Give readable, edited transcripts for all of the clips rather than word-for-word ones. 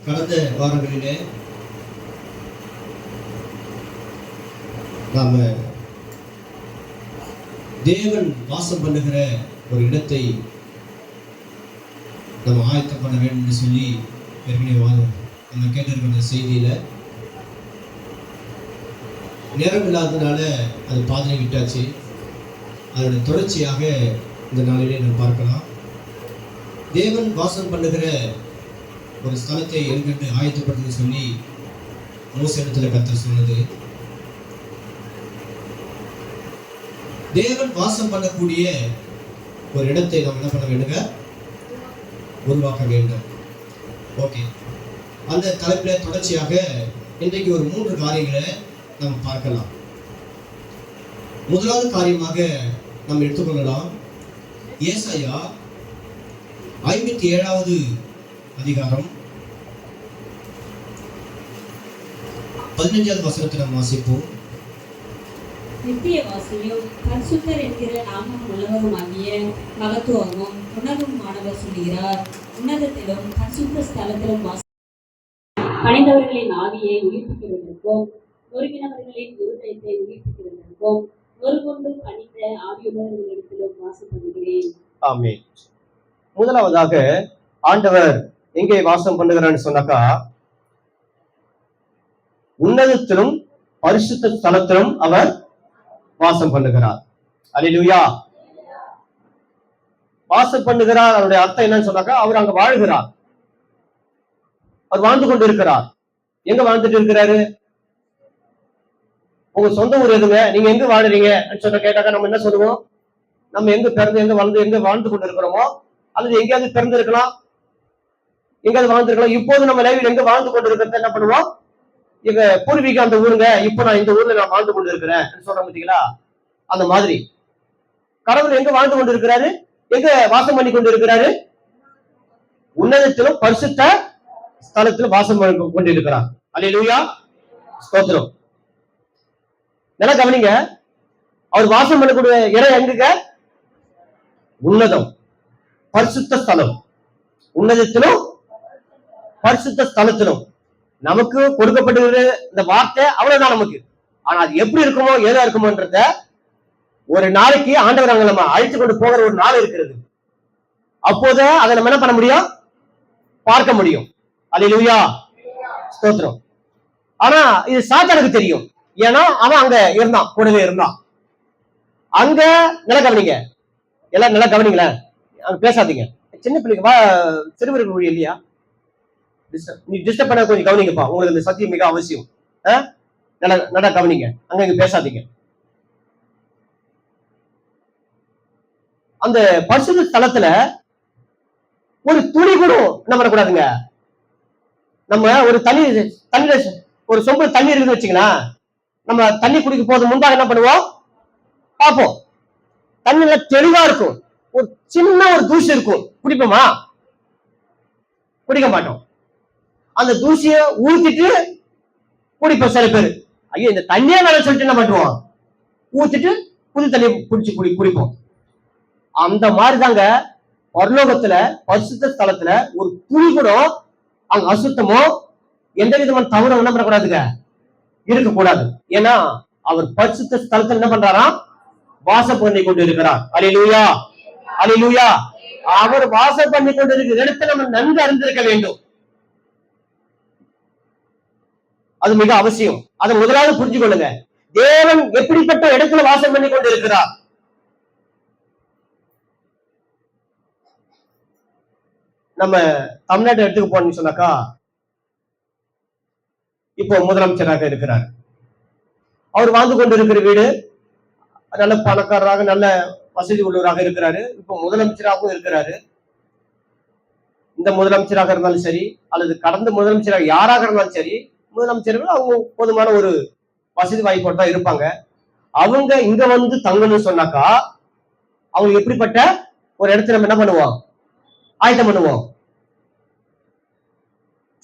கடந்த வாரங்களிலே நாம தேவன் வாசம் பண்ணுகிற ஒரு இடத்தை நம்ம ஆயத்தம் பண்ண வேண்டும் என்று சொல்லி ஏற்கனவே நம்ம கேட்டிருக்கிற செய்தியில நேரம் இல்லாததுனால அது பாதனை விட்டாச்சு. அதனுடைய தொடர்ச்சியாக இந்த நாளிலே நம்ம பார்க்கலாம். தேவன் வாசம் பண்ணுகிற ஒரு ஸ்தலத்தை என்கின்ற ஆயத்தப்படுத்த சொல்லி மோசே இடத்துல கர்த்தர் சொன்னது. தேவன் வாசம் பண்ணக்கூடிய ஒரு இடத்தை நாம் என்ன பண்ண வேண்டுங்க? உருவாக்க வேண்டும். ஓகே, அந்த தலைப்பில தொடர்ச்சியாக இன்றைக்கு ஒரு 3 காரியங்களை நாம் பார்க்கலாம். முதலாவது காரியமாக நாம் எடுத்துக்கொள்ளலாம். ஏசாயா 57வது அதிகாரம் 15வது வசனத்தை நாம் வாசிப்போம். நித்தியவாசியும் பரிசுத்தர் என்கிற நாமம் உள்ளவருமாகிய மகத்துவமும் உன்னதமானவர் சொல்கிறார். உன்னதத்திலும் பரிசுத்த ஸ்தலத்திலும் பணிந்தவர்களின் ஆவியை உயிர்ப்பிக்கிறதற்கும் ஒருங்கினவர்களின் இருதயத்தை உயிர்ப்பிக்கிறதற்கும் ஒரு கொண்டு பணிந்த ஆவியுள்ளவர்களிடத்திலும் வாசம் பண்ணுகிறேன். ஆமென். முதலாவதாக ஆண்டவர் எங்கே வாசம் பண்ணுகிறான்னு சொன்னாக்கா, உன்னதத்திலும் பரிசுத்த ஸ்தலத்திலும் அவர் வாசம் பண்ணுகிறார். அல்லேலூயா. வாசம் பண்ணுகிறார், அவருடைய அர்த்தம் என்னன்னு சொன்னாக்கா, அவர் அங்க வாழ்கிறார், அவர் வாழ்ந்து கொண்டு இருக்கிறார். எங்க வாழ்ந்துட்டு இருக்கிறாரு? உங்க சொந்த ஊர் எதுங்க? நீங்க எங்க வாழுறீங்க சொன்ன கேட்டாக்கா நம்ம என்ன சொல்லுவோம்? நம்ம எங்க பிறந்து எங்க வளர்ந்து எங்க வாழ்ந்து கொண்டு இருக்கிறோமோ, அல்லது எங்கேயாவது பிறந்து இருக்கலாம், எங்கேயாவது வாழ்ந்துருக்கலாம். இப்போது நம்ம லைவில் எங்க வாழ்ந்து கொண்டு இருக்கிறத என்ன பண்ணுவோம்? எங்க பூர்வீகம் அந்த ஊருங்க, இப்ப நான் இந்த ஊர்ல நான் வாழ்ந்து கொண்டு இருக்கிறேன் சொல்றேன் பார்த்தீங்களா? அந்த மாதிரி கடவுள் எங்க வாழ்ந்து கொண்டு இருக்கிறாரு? எங்க வாசம் பண்ணி கொண்டு இருக்கிறாரு? உன்னதத்திலும் பரிசுத்த ஸ்தலத்திலும் வாசம் கொண்டு இருக்கிறார். அல்லேலூயா, ஸ்தோத்திரம். நல்லா கவனிங்க, அவர் வாசம் பண்ணக்கூடிய இடம் எங்குங்க? உன்னதம், பரிசுத்த ஸ்தலம். உன்னதத்திலும் பரிசுத்த ஸ்தலத்திலும் நமக்கு கொடுக்கப்பட்டிருக்கிற இந்த வார்த்தை அவ்வளவுதான் நமக்கு. ஆனா அது எப்படி இருக்குமோ ஏதா இருக்குமோன்றத ஒரு நாளைக்கு ஆண்டவர் அங்க நம்ம அழைத்து கொண்டு போகிற ஒரு நாள் இருக்கிறது. அப்போது அதை நம்ம என்ன பண்ண முடியும்? பார்க்க முடியும். அல்லேலூயா, ஸ்தோத்திரம். ஆனா இது சாத்தானுக்கு தெரியும். ஏன்னா அவன் அங்க இருந்தான், கூடவே இருந்தான். அங்க நல்லா கவனிங்க, எல்லாம் நல்லா கவனிங்களேன், அங்க பேசாதீங்க. சின்ன பிள்ளைங்க சிறுவர்கள் மொழி இல்லையா? நீ டிஸ்டர்ப் பண்ண கொஞ்சம் கவனிங்கப்பா, உங்களுக்கு இந்த சத்தியம் மிக அவசியம். நல்லா கவனிங்க, அங்க இங்க பேசாதீங்க. அந்த பரிசுத்த ஸ்தலத்துல ஒரு துணி கூட என்ன பண்ணக்கூடாதுங்க. நம்ம ஒரு தண்ணீர் ஒரு சொம்பு தண்ணி இருக்குன்னு வச்சுக்கலாம், நம்ம தண்ணி குடிக்க போது முன்பாக என்ன பண்ணுவோம்? பார்ப்போம். தண்ணில தெளிவா இருக்கும், ஒரு சின்ன ஒரு தூசி இருக்கும், குடிப்போமா? குடிக்க மாட்டோம். அந்த தூசிய ஊத்திட்டு குடிப்போம். சில பேர் ஐயோ இந்த தண்ணியே வேலை சொல்லிட்டு என்ன பண்ணுவோம்? ஊத்திட்டு புது தண்ணியை குடிச்சு குடிப்போம். அந்த மாதிரிதாங்க பரலோகத்துல பரிசுத்த ஸ்தலத்துல ஒரு துளி கூட அங்க அசுத்தமோ எந்த விதமான தவறும் என்ன பண்ணக்கூடாதுங்க, இருக்கக்கூடாது. ஏன்னா அவர் பரிசுத்த ஸ்தலத்துல என்ன பண்றாராம்? வாசம் பண்ணி கொண்டு இருக்கிறார். அல்லேலூயா, அல்லேலூயா. அவர் வாசம் பண்ணி கொண்டு இருக்கிற இடத்தை நம்ம நன்கு அறிந்திருக்க வேண்டும். அது மிக அவசியம். அதை முதலாவது புரிஞ்சு கொள்ளுங்க. தேவன் எப்படிப்பட்ட இடத்துல வாசம் பண்ணி கொண்டு இருக்கிறார்? நம்ம தமிழ்நாட்டு இடத்துக்கு போனோம்னு சொன்னாக்கா, இப்போ முதலமைச்சராக இருக்கிறார். அவர் வாழ்ந்து கொண்டு இருக்கிற வீடு நல்ல பணக்காரராக நல்ல வசதி உள்ளவராக இருக்கிறாரு. இப்போ முதலமைச்சராகவும் இருக்கிறாரு. இந்த முதலமைச்சராக இருந்தாலும் சரி, அல்லது கடந்த முதலமைச்சராக யாராக இருந்தாலும் சரி, முதலமைச்சர்கள் அவங்க போதுமான ஒரு வசதி வாய்ப்போடு தான் இருப்பாங்க. அவங்க இங்க வந்து தங்கணும்னு சொன்னாக்கா அவங்க எப்படிப்பட்ட ஒரு இடத்துல நம்ம என்ன பண்ணுவோம்? ஆயத்தம் பண்ணுவோம்,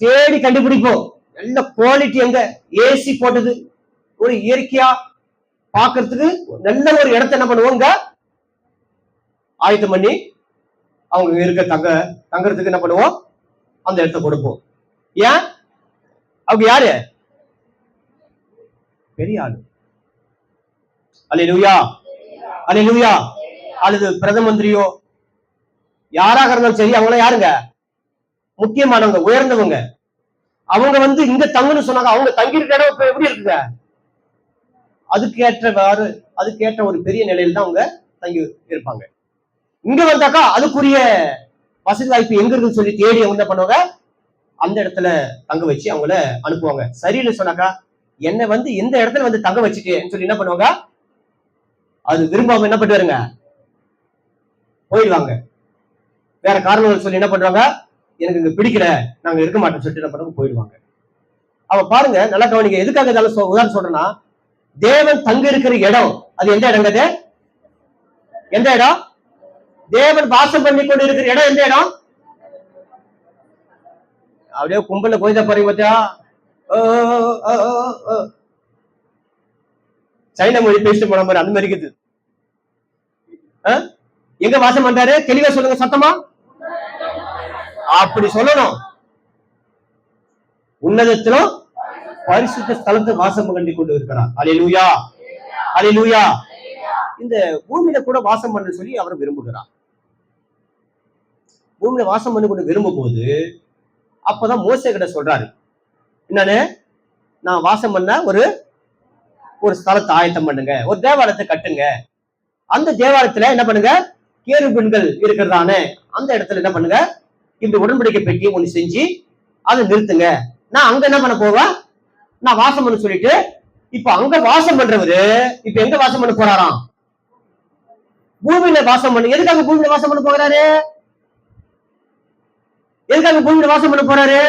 தேடி கண்டுபிடிப்போம். நல்ல குவாலிட்டி, எங்க ஏசி போட்டது, ஒரு இயற்கையா பாக்குறதுக்கு நல்ல ஒரு இடத்த என்ன பண்ணுவோங்க ஆயத்தம் பண்ணி அவங்க இருக்க தங்கறதுக்கு என்ன பண்ணுவோம்? அந்த இடத்த கொடுப்போம். ஏன்? அவங்க யாரு? பெரிய ஆளு. அல்லேலூயா, அல்லேலூயா. அல்லது பிரதம மந்திரியோ யாராக இருந்தாலும் சரி, அவங்கள யாருங்க? முக்கியமானவங்க, உயர்ந்தவங்க. அவங்க இங்க தங்குன்னு சொன்னாங்க. அவங்க தங்கி இருக்கிற இடம் இப்ப எப்படி இருக்குங்க? அதுக்கேற்ற ஒரு பெரிய நிலையில தான் அவங்க தங்கி இருப்பாங்க. இங்க வந்தாக்கா அதுக்குரிய வசதி வாய்ப்பு எங்க இருக்குன்னு சொல்லி தேடி அவங்க என்ன பண்ணுவாங்க, அந்த இடத்துல தங்க வச்சு அவங்கள அனுப்புவாங்க. சரின்னு சொன்னாக்கா என்ன எந்த இடத்துல தங்க வச்சுட்டேன்னு சொல்லி என்ன பண்ணுவாங்க, அது விரும்பாம என்ன பண்ணுவாருங்க, போயிடுவாங்க. வேற காரணங்கள் சொல்லி என்ன பண்றாங்க, எனக்கு இங்க பிடிக்கல, நாங்க இருக்க மாட்டோம் சொல்லிட்டு என்ன பண்ணுவாங்க, போயிடுவாங்க. அவ பாருங்க, நல்லா கவனிங்க. எதுக்காக உதாரணம் சொல்றேன்னா, தேவன் தங்க இருக்கிற இடம் அது எந்த இடங்க? எந்த இடம்? தேவன் வாசம் பண்ணி கொண்டு இருக்கிற இடம் எந்த இடம்? அப்படியே கும்பல கோயில பாருங்க பாத்தியா, சைனா மொழி பேசிட்டு போன மாதிரி அந்த மாதிரி இருக்குது. எங்க வாசம் பண்றாரு? தெளிவா சொல்லுங்க, சத்தமா. அப்படி சொல்லணும். உன்னதத்திலும் பரிசுத்த ஸ்தலத்தை வாசம் பண்ணி கொண்டு இருக்கிறார். அல்லேலூயா, அல்லேலூயா. இந்த பூமியில கூட வாசம் பண்ண சொல்லி அவர் விரும்புகிறார். பூமியில வாசம் பண்ணி கொண்டு விரும்பும் போது அப்பதான் மோசே கிட்ட சொல்றாரு, என்னன்னு, நான் வாசம் பண்ண ஒரு ஸ்தலத்தை ஆயத்தம் பண்ணுங்க, ஒரு தேவாலயத்தை கட்டுங்க. அந்த தேவாலயத்துல என்ன பண்ணுங்க, கேருபீன்கள் இருக்கிறதான அந்த இடத்துல என்ன பண்ணுங்க, இப்படி உடன்படிக்கை பெட்டி ஒண்ணு செஞ்சு அதை நிறுத்துங்க. நான் அங்க என்ன பண்ண போவேன், நான் வாசம் பண்ண சொல்லிட்டு, இப்ப அங்க வாசம் பண்றவரு இப்ப எங்க வாசம் பண்ண போறாராம்? பூமியில வாசம் பண்ணு. எதுக்காக பூமியில வாசம் பண்ண போகிறாரு? எதுக்காக பூமியில வாசம் பண்ண போறாரு?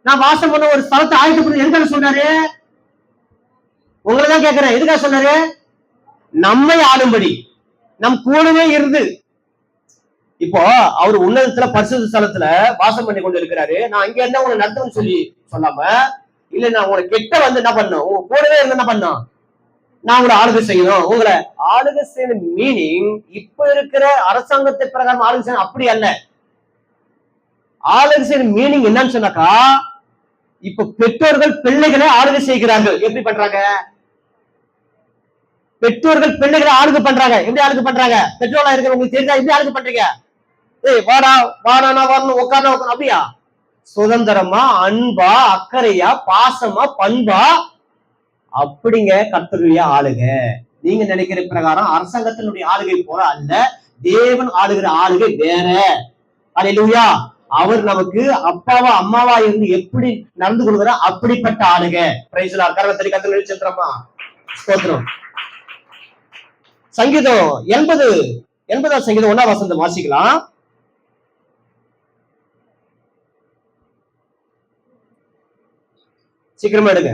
நான் வாசம் பண்ண ஒரு ஸ்தலத்தை ஆயத்தப்பட்டு எதுக்காக சொன்னாரு? உங்களதான் கேட்கிறேன், எதுக்காக சொன்னாரு? நம்மை ஆளும்படி, நம் கூடவே இருந்து. இப்போ அவர் உன்னதத்துல பரிசுத்த ஸ்தலத்துல வாசம் பண்ணி கொண்டு இருக்கிறாரு. நான் அங்க இருந்தா உங்களை நடத்துன்னு சொல்லி சொல்லாம, இல்ல நான் உங்களை கெட்ட என்ன பண்ணும், உங்க கூடவே இருந்து என்ன பண்ணும், நான் உங்களை ஆளுகை செய்யணும். உங்களை ஆளுகை செய்யணும் மீனிங் இப்ப இருக்கிற அரசாங்கத்தை பிரகாரம் ஆளுகை செய்யணும் அப்படி அல்ல. ஆளுகை செய்யணும் மீனிங் என்னன்னு சொன்னாக்கா, இப்ப பெற்றோர்கள் பிள்ளைகளை ஆளுகை செய்கிறார்கள். எப்படி பண்றாங்க? பெற்றோர்கள் பிள்ளைகளை ஆளுகை பண்றாங்க. எப்படி ஆளுகை பண்றாங்க? பெற்றோரா இருக்கிற உங்களுக்கு தெரிஞ்சா எப்படி ஆளுகை பண்றீங்க? வாடா வாடா வரணும், உட்கார அப்படியா? சுதந்திரமா, அன்பா, அக்கறையா, பாசமா, பண்பா, அப்படிங்க கர்த்தருடைய ஆளுகை. நீங்க நினைக்கிற பிரகாரம் அரசாங்கத்தினுடைய ஆளுகை போல அல்ல. தேவன் ஆளுகிற ஆளுகை வேற. அல்லேலூயா. அவர் நமக்கு அப்பாவா அம்மாவா இருந்து எப்படி நடந்து கொள்கிற அப்படிப்பட்ட ஆளுகை. Praise Lord. கரங்களை கர்த்தர் நினைச்சிருக்கிறோமா? ஸ்தோத்திரம். சங்கீதம் 80 சங்கீதம் 1ஆம் வசனம் வாசிக்கலாம். சீக்கிரமா எடுங்க.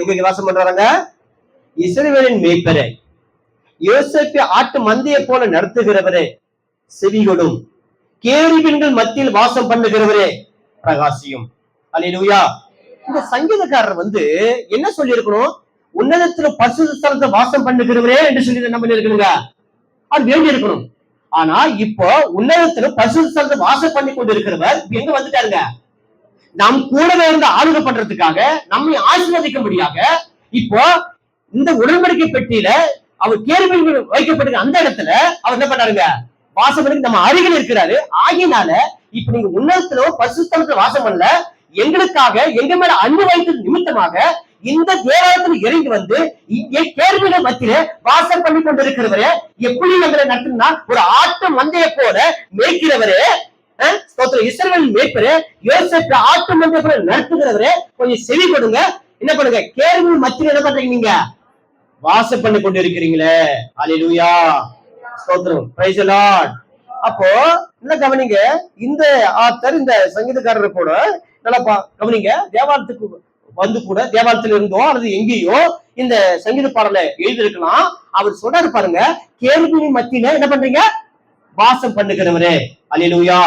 எங்க வாசம் பண்றாங்க? இஸ்ரவேலின் மேய்ப்பரே, யோசேப்பை ஆட்டு மந்தையை போல நடத்துகிறவரே, செவிகொடும், கேருபீன்கள் மத்தியில் வாசம் பண்ணுகிறவரே, பிரகாசியும். அல்லேலூயா. இந்த சங்கீதக்காரர் என்ன சொல்லி இருக்கணும்? உன்னதத்துல பரிசுத்த ஸ்தலத்தை வாசம் பண்ணுகிறவரே என்று சொல்லி என்ன பண்ணி இருக்கணுங்க, அது வேண்டி இருக்கணும். ஆனா இப்போ உன்னதத்துல பரிசுத்த ஸ்தலத்தை வாசம் பண்ணி கொண்டு இருக்கிறவர் எங்க வந்துட்டாருங்க? நம் கூடவே இருந்து ஆளுகை பண்றதுக்காக, நம்மை ஆசீர்வதிக்கும்படியாக இப்போ இந்த உடன்படிக்கை பெட்டியில அவர் கேருபீன்கள் வைக்கப்பட்டிருக்க அந்த இடத்துல அவர் என்ன பண்ணாருங்க, வாசம் பண்ணி நம்ம அருகில் இருக்கிறாரு. ஆகினால இப்ப நீங்க உன்னதத்துல பரிசுத்தலத்துல வாசம் பண்ணல, எங்களுக்காக எங்க மேல அன்பு வைத்தது நிமித்தமாக இந்த தேவாலயத்தில் இறங்கி இங்கே கேருபீன்கள் மத்தியில வாசம் பண்ணி கொண்டிருக்கிறவரே, எப்படி எங்களை நடத்தினா ஒரு ஆட்டு மந்தையை போல மேய்க்கிறவரே, இஸ்ரவேல் மேய்ப்பரே, யோசேப்பு ஆட்டு மந்தையை போல நடத்துகிறவரே, கொஞ்சம் செவி கொடுங்க. என்ன பண்ணுங்க, கேருபீன்கள் மத்தியில என்ன பண்றீங்க, நீங்க வாசம் பண்ணி கொண்டிருக்கிறீங்களே. அல்லேலூயா. ஸ்தோத்திரம். Praise the Lord. அப்போ என்ன கவனிங்க, இந்த ஆத்தர் இந்த சங்கீதக்காரர் கூட நல்லா கவனிங்க, தேவாலயத்துக்கு கூட தேவாலயத்தில் இருந்தோ அல்லது எங்கேயோ இந்த சங்கீத பாடலை எழுதியிருக்கலாம். அவர் சொல்றாரு பாருங்க, கேருபீன்கள் மத்தியில என்ன பண்றீங்க, வாசம் பண்ணுகிறவரே. அல்லேலூயா,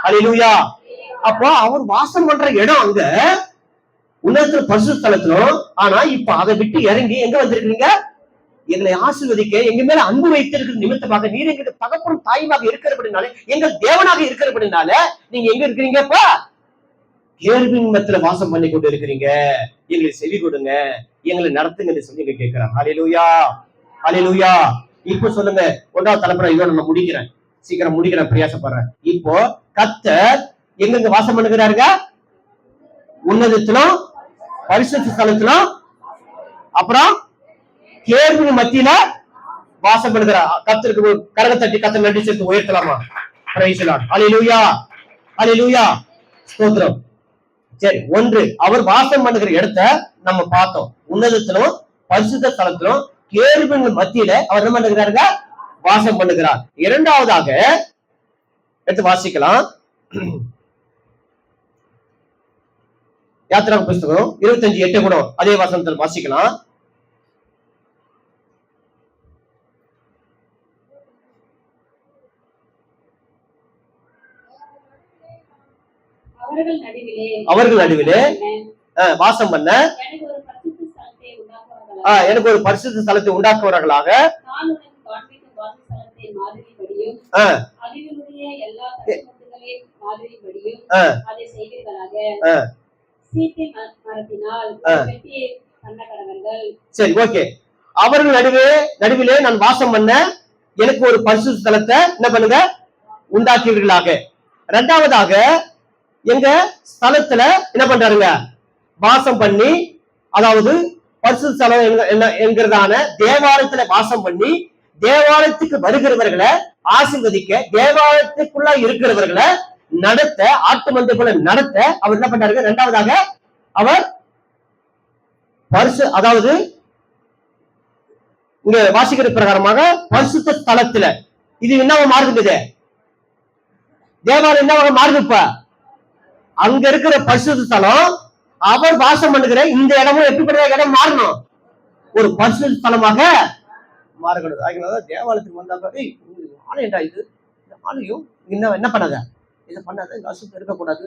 அல்லேலூயா. அப்போ அவர் வாசம் பண்ற இடம் அங்க உன்னதத்துல பரிசுத்த ஸ்தலத்திலும். ஆனா இப்ப அதை விட்டு இறங்கி எங்க வந்திருக்கிறீங்க? எங்களை ஆசீர்வதிக்க, எங்க மேல அன்பு வைத்திருக்கிற நிமித்தமாக, நீர் எங்களுக்கு தகப்பனும் தாயுமாக இருக்கிறபடினால, எங்கள் தேவனாக இருக்கிறபடினால நீங்க எங்க இருக்கிறீங்கப்பா? கேருபீன் மத்தியில வாசம் பண்ணி கொண்டு இருக்கிறீங்க. எங்களுக்கு செவி கொடுங்க, எங்களை நடத்துங்கன்னு சொல்லி இங்க கேட்கிறாங்க. ஹல்லேலூயா, ஹல்லேலூயா. இப்போ சொல்லுங்க, 1வது தலைமுறை இதோட நான் முடிக்கிறேன், சீக்கிரம் முடிக்கிறேன், பிரயாசப்படுறேன். இப்போ கர்த்தர் எங்க வாசம் பண்ணுகிறாருங்க? உன்னதத்திலும் பரிசுத்த ஸ்தலத்திலும், அப்புறம் கேருபீன் மத்தியில வாசம் பண்ணுகிறார். கர்த்தருக்கு கரகத்தை தட்டி கர்த்தர் நன்றி சேர்த்து உயர்த்தலாமா? Praise the Lord. ஹல்லேலூயா, ஹல்லேலூயா, ஸ்தோத்திரம். சரி, ஒன்று அவர் வாசம் பண்ணுகிற இடத்த நம்ம பார்த்தோம். உன்னதத்திலும் பரிசுத்த ஸ்தலத்திலும் கேருபீன் மத்தியில அவர் என்ன பண்ணுகிறாருங்க? வாசம் பண்ணுகிறார். இரண்டாவதாக எடுத்து வாசிக்கலாம். யாத்திரா புஸ்தகம் 25:8 கூட அதே வசனத்தில் வாசிக்கலாம். அவர்கள் நடுவிலே வாசம் பண்ண எனக்கு ஒரு பரிசுத்த ஸ்தலத்தை உண்டாக்குவவர்களாக சரி, ஓகே. அவர்கள் நடுவிலே நான் வாசம் பண்ண எனக்கு ஒரு பரிசுத்த ஸ்தலத்தை என்ன பண்ணுங்க? உண்டாக்குவீர்களாக. இரண்டாவதாக எங்க ஸ்தலத்துல என்ன பண்றாருங்க? வாசம் பண்ணி, அதாவது பரிசுத்த ஸ்தலம் என்கிறதான தேவாலயத்துல வாசம் பண்ணி, தேவாலயத்துக்கு வருகிறவர்களை ஆசீர்வதிக்க, தேவாலயத்துக்குள்ள இருக்கிறவர்களை நடத்த, ஆட்டு மந்தை போல நடத்த அவர் என்ன பண்றாருங்க? இரண்டாவதாக அவர் அதாவது இங்க வாசிக்கிற பிரகாரமாக பரிசுத்த ஸ்தலத்துல இது என்னவா மாறுது? தேவாலயம் என்னவாக மாறுது? இப்ப அங்க இருக்கிற பரிசுத்த ஸ்தலம் அவர் வாசம் பண்ணுகிற இந்த இடமும் எப்படிப்பட்ட இடம் மாறணும்? ஒரு பரிசுத்த ஸ்தலமாக மாறக்கூடாது. அதனாலதான் தேவாலயத்துக்கு வந்தாங்க, ஆலயம்டா இது, இந்த ஆலயம் என்ன பண்ணாத, இதை பண்ணாத, இந்த அசுத்தம் இருக்கக்கூடாது.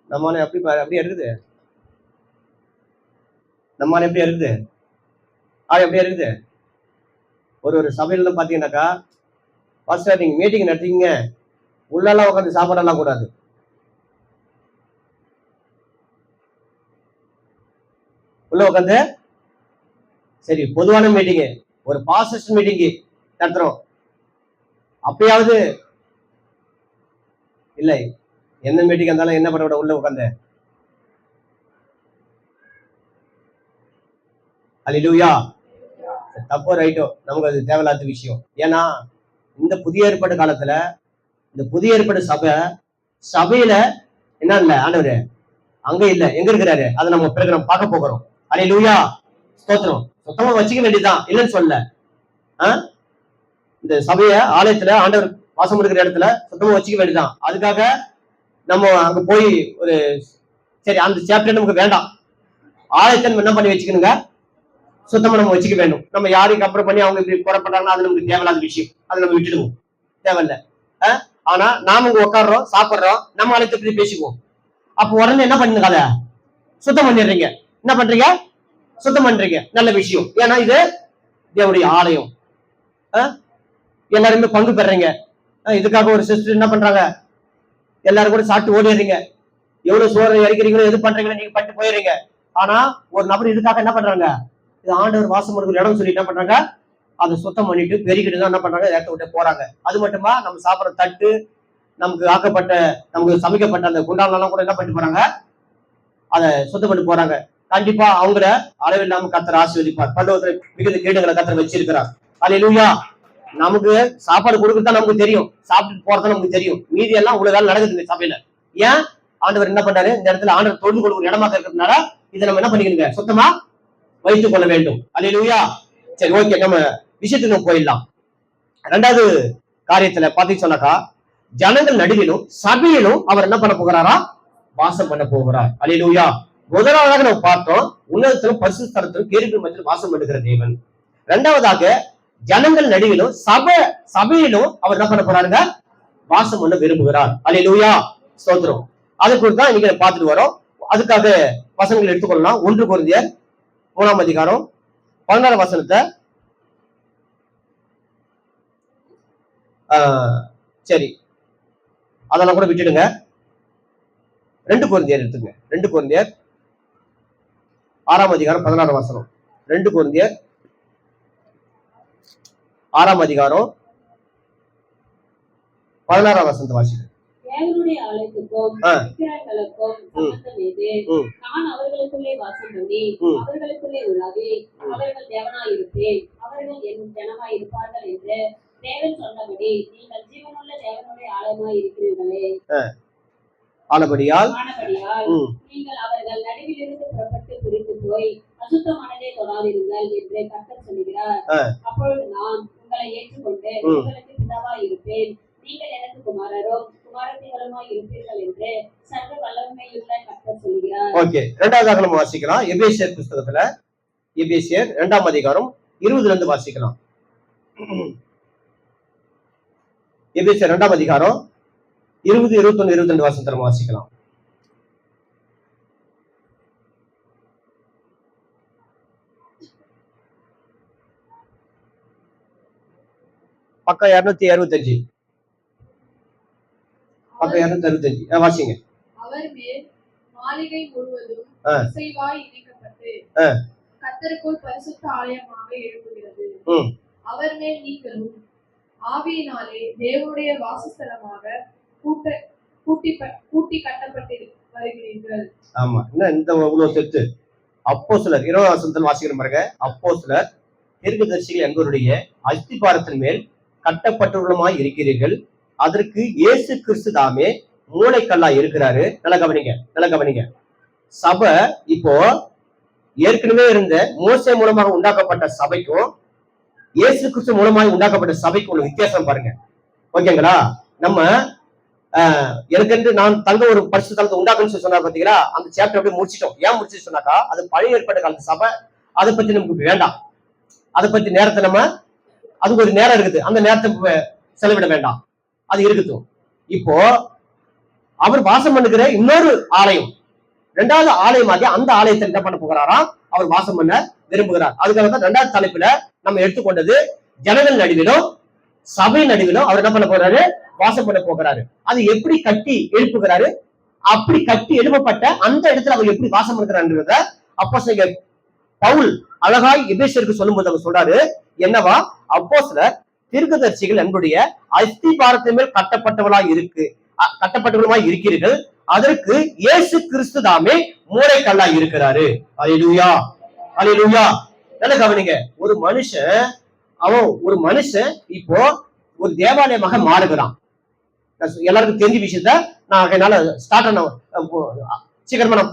நம்மளால அப்படியே இருக்குது, நம்மளால எப்படி இருக்குது, எப்படியா இருக்குது. ஒரு சபையில பாத்தீங்கன்னாக்கா, பாஸ்டர் நீங்க மீட்டிங் நடத்தீங்க, உள்ளெல்லாம் உட்காந்து சாப்பாடெல்லாம் கூடாது. உள்ள உட்காந்து சரி, பொதுவான மீட்டிங்கு, ஒரு பாஸ்டர்ஸ் மீட்டிங்கு நடத்துறோம், அப்பயாவது இல்லை, என்ன மீட்டிங் இருந்தாலும் என்ன பண்ண விட உள்ள உட்காந்து. அல்லேலூயா. தப்போ ரைட்டோ நமக்கு அது தேவையில்லாத விஷயம். ஏன்னா இந்த புதிய ஏற்பாடு காலத்துல, இந்த புதிய ஏற்பாடு சபையில என்ன இல்ல, ஆண்டவரு அங்க இல்ல, எங்க இருக்கிறாரு? அதை நம்ம பிறகு நம்ம பார்க்க போகிறோம். அல்லேலூயா, ஸ்தோத்திரம். சுத்தமா வச்சுக்க வேண்டியதுதான், இல்லைன்னு சொல்ல. இந்த சபைய ஆலயத்துல ஆண்டவர் வாசம் இருக்கிற இடத்துல சுத்தமா வச்சுக்க வேண்டியதுதான். அதுக்காக நம்ம அங்க போய் ஒரு சரி அந்த சாப்டர் நமக்கு வேண்டாம், ஆலயத்தை நம்ம என்ன பண்ணி வச்சுக்கணுங்க? சுத்தமா நம்ம வச்சுக்க வேண்டும். நம்ம யாரையும் கம்பேர் பண்ணி அவங்க இப்படி புறப்பட்டாங்கன்னா அது நமக்கு தேவையில்லாத விஷயம், அதை நம்ம விட்டுடுவோம், தேவையில்ல. ஆனா நாம இங்க உட்காடுறோம், சாப்பிடுறோம், நம்ம ஆலயத்தை பத்தி பேசிக்குவோம். அப்போ உடனே என்ன பண்ணுங்க? அதை சுத்தம் பண்ணிடுறீங்க. என்ன பண்றீங்க? சுத்தம் பண்றீங்க, நல்ல விஷயம். ஏன்னா இது தேவனுடைய ஆலயம், எல்லாருமே பங்கு பெறீங்க. இதுக்காக ஒரு சிஸ்டர் என்ன பண்றாங்க, எல்லாரும் கூட சாப்பிட்டு ஓடிடுறீங்க, எவ்வளவு சோறு இறக்கிறீங்களோ எது பண்றீங்களோ நீங்க பண்ணிட்டு போயிடுறீங்க. ஆனா ஒரு நபர் இதுக்காக என்ன பண்றாங்க? இது ஆண்டவர் வாசம் பண்ணுற இடம் சொல்லி என்ன பண்றாங்க? அதை சுத்தம் பண்ணிட்டு பெருகிட்டு தான் என்ன பண்றாங்க? இடத்த விட்டு போறாங்க. அது மட்டுமா, நம்ம சாப்பிட்ற தட்டு, நமக்கு ஆக்கப்பட்ட, நமக்கு சமைக்கப்பட்ட அந்த குண்டாலெல்லாம் கூட என்ன பண்ணிட்டு போறாங்க? அதை சுத்தம் பண்ணிட்டு போறாங்க. கண்டிப்பா அவங்கள அளவில்லாம கர்த்தர் ஆசீர்வதிப்பார். பரலோகத்துல மிகுந்த கேடுகளை கர்த்தர் வச்சிருக்கிறார். அல்லேலூயா. நமக்கு சாப்பாடு கொடுக்கறதா நமக்கு தெரியும், சாப்பிட்டு போறதா நமக்கு தெரியும். மீதி எல்லாம் இவ்வளவு வேலை நடக்குது இந்த சபையில. ஏன்? ஆண்டவர் என்ன பண்றாரு? இந்த இடத்துல ஆண்டவர் தொழுது கொள்ளும் இடமாக இருக்கிறதுனால இதை நம்ம என்ன பண்ணிக்கணுங்க? சுத்தமா வைத்துக் கொள்ள வேண்டும். அல்லேலூயா. சரி, ஓகே, நம்ம விஷயத்துக்கு நம்ம போயிடலாம். ரெண்டாவது காரியத்துல பாத்தீங்க சொன்னாக்கா, ஜனங்கள் நடுவிலும் சபையிலும் அவர் என்ன பண்ண போகிறாரா? வாசம் பண்ண போகிறார். அல்லேலூயா. முதலாவதாக நம்ம பார்த்தோம், உன்னதத்திலும் பரிசுத்த ஸ்தலத்திலும் கேருபீன் மத்தியில் வாசம் பண்ணுகிற தேவன். இரண்டாவதாக ஜனங்கள் நடுவிலும் சபையிலும் அவர் என்ன பண்ண போறாருங்க? வாசம் பண்ண விரும்புகிறார். அல்லேலூயா, ஸ்தோத்திரம். அதுக்கு தான் இன்னைக்கு பார்த்துட்டு வரோம். அதுக்காக வசனங்கள் எடுத்துக்கொள்ளலாம். 1 கொரிந்தியர் 3ஆம் அதிகாரம் 16 வசனத்தை சரி அதெல்லாம் கூட விட்டுடுங்க. 2 கொரிந்தியர் எடுத்துங்க. 2 கொரிந்தியர் 6ஆம் அதிகாரம் 16 வசனம். 2 கொரிந்தியர் 6ஆம் அதிகாரம் 16 வசனத்தை வாசிங்க. தேவனுடைய ஆலயத்துக்கும் விக்கிரகங்களுக்கும் சம்பந்தம் ஏது? நான் அவர்களுக்குள்ளே வாசம் பண்ணி அவர்களுக்குள்ளே உலாவி அவர்கள் தேவனாயிருப்பேன், அவர்கள் என் ஜனமாய் இருப்பார்கள் என்று தேவன் சொன்னபடி நீங்கள் ஜீவனுள்ள தேவனுடைய ஆலயமாய் இருக்கிறீர்களே. ஆனபடியால் நீங்கள் அவர்கள் நடுவிலிருந்து புறப்பட்டு பிரிந்து போய் அசுத்தமானதை தொடாதிருங்கள் என்று கர்த்தர் சொல்லுகிறார். அப்பொழுது நான் உங்களை ஏற்றுக்கொண்டு உங்களுக்கு பிதாவாய் இருப்பேன், நீங்கள் எனக்கு குமாரரும் குமாரத்திகளுமாய் இருப்பீர்கள் என்று சர்வ வல்லமையுள்ள கர்த்தர் சொல்லுகிறார். ஓகே, இரண்டாவதாக நம்ம வாசிக்கலாம். எபேசியர் புத்தகத்துல எபேசியர் 2ஆம் அதிகாரம் 20ல இருந்து வாசிக்கலாம். எபேசியர் 2ஆம் அதிகாரம் 20, 21, 22 வசனத்தை நம்ம வாசிக்கலாம். பக்கம் 265 பக்கம் 265 வாசிங்க. அவர் மேல் மாளிகை முழுவதும் இசைவாய் இணைக்கப்பட்டு கர்த்தருக்குள் பரிசுத்த ஆலயமாக எழுப்புகிறது. அவர் மேல் நீங்களும் ஆவியினாலே தேவனுடைய வாசஸ்தலமாக கூட்டி கட்டப்பட்டு வருகிறீர்கள். ஆமா, என்ன இந்த இவ்வளவு செத்து அப்போஸ்தலர் 20 வசனத்தில் வாசிக்கிற பாருங்க. அப்போஸ்தலர் தீர்க்கதரிசிகள் என்பவருடைய அஸ்திபாரத்தின் மேல் கட்டப்பட்டவர்களுமாய் இருக்கிறீர்கள், அதற்கு இயேசு கிறிஸ்து தாமே மூளைக்கல்லா இருக்கிறாரு. நல்ல கவனிங்க. சபை இப்போ ஏற்கனவே இருந்த மோசே மூலமாக உண்டாக்கப்பட்ட சபைக்கும் இயேசு கிறிஸ்து மூலமாக உண்டாக்கப்பட்ட சபைக்கும் உள்ள வித்தியாசம் பாருங்க. ஓகேங்களா? நம்ம எனக்கென்று நான் தங்க ஒரு பரிசு தளத்தை உண்டாக்குன்னு சொன்னா பாத்தீங்களா, அந்த சாப்டர் அப்படியே முடிச்சிட்டோம். ஏன் முடிச்சு சொன்னாக்கா, அது பழைய ஏற்பட்ட காலத்து சபை, அதை பத்தி நமக்கு வேண்டாம். அதை பத்தி நேரத்தை நம்ம அதுக்கு ஒரு நேரம் இருக்குது, அந்த நேரத்தை செலவிட வேண்டாம், அது இருக்கட்டும். இப்போ அவர் வாசம் பண்ணுகிற இன்னொரு ஆலயம், 2வது ஆலயமாக அந்த ஆலயத்தை என்ன பண்ண போகிறாராம், அவர் வாசம் பண்ண விரும்புகிறார். அதுக்காக தான் 2வது தலைப்புல நம்ம எடுத்துக்கொண்டது ஜனங்கள் நடுவிலும் சபை நடுவிலும் அவர் என்ன பண்ண போறாரு, வாசம் பண்ண போகிறாரு. அது எப்படி கட்டி எழுப்புகிறாரு, அப்படி கட்டி எழுப்பப்பட்ட அந்த இடத்துல அவர் எப்படி வாசம் பண்ணுகிறாருன்றத அப்போஸ்தலர் பவுல் அழகாய் எபேசியருக்கு சொல்லும்போது அவர் சொல்றாரு என்னவா, அப்போஸ்தலர் தீர்க்கதரிசிகள் என்னுடைய அஸ்திபாரத்தின் மேல் கட்டப்பட்டவர்களாய் இருக்கிறீர்கள், அதற்கு இயேசு கிறிஸ்து தாமே மூளைக்கல்லாய் இருக்கிறாரு. அல்லேலூயா, அல்லேலூயா. நல்ல கவனிங்க. ஒரு மனுஷன் இப்போ ஒரு தேவாலயமாக மாறுகிறான். எல்லாருக்கும் தெரிஞ்ச விஷயத்த நான் என்னால சீக்கிரமா நான்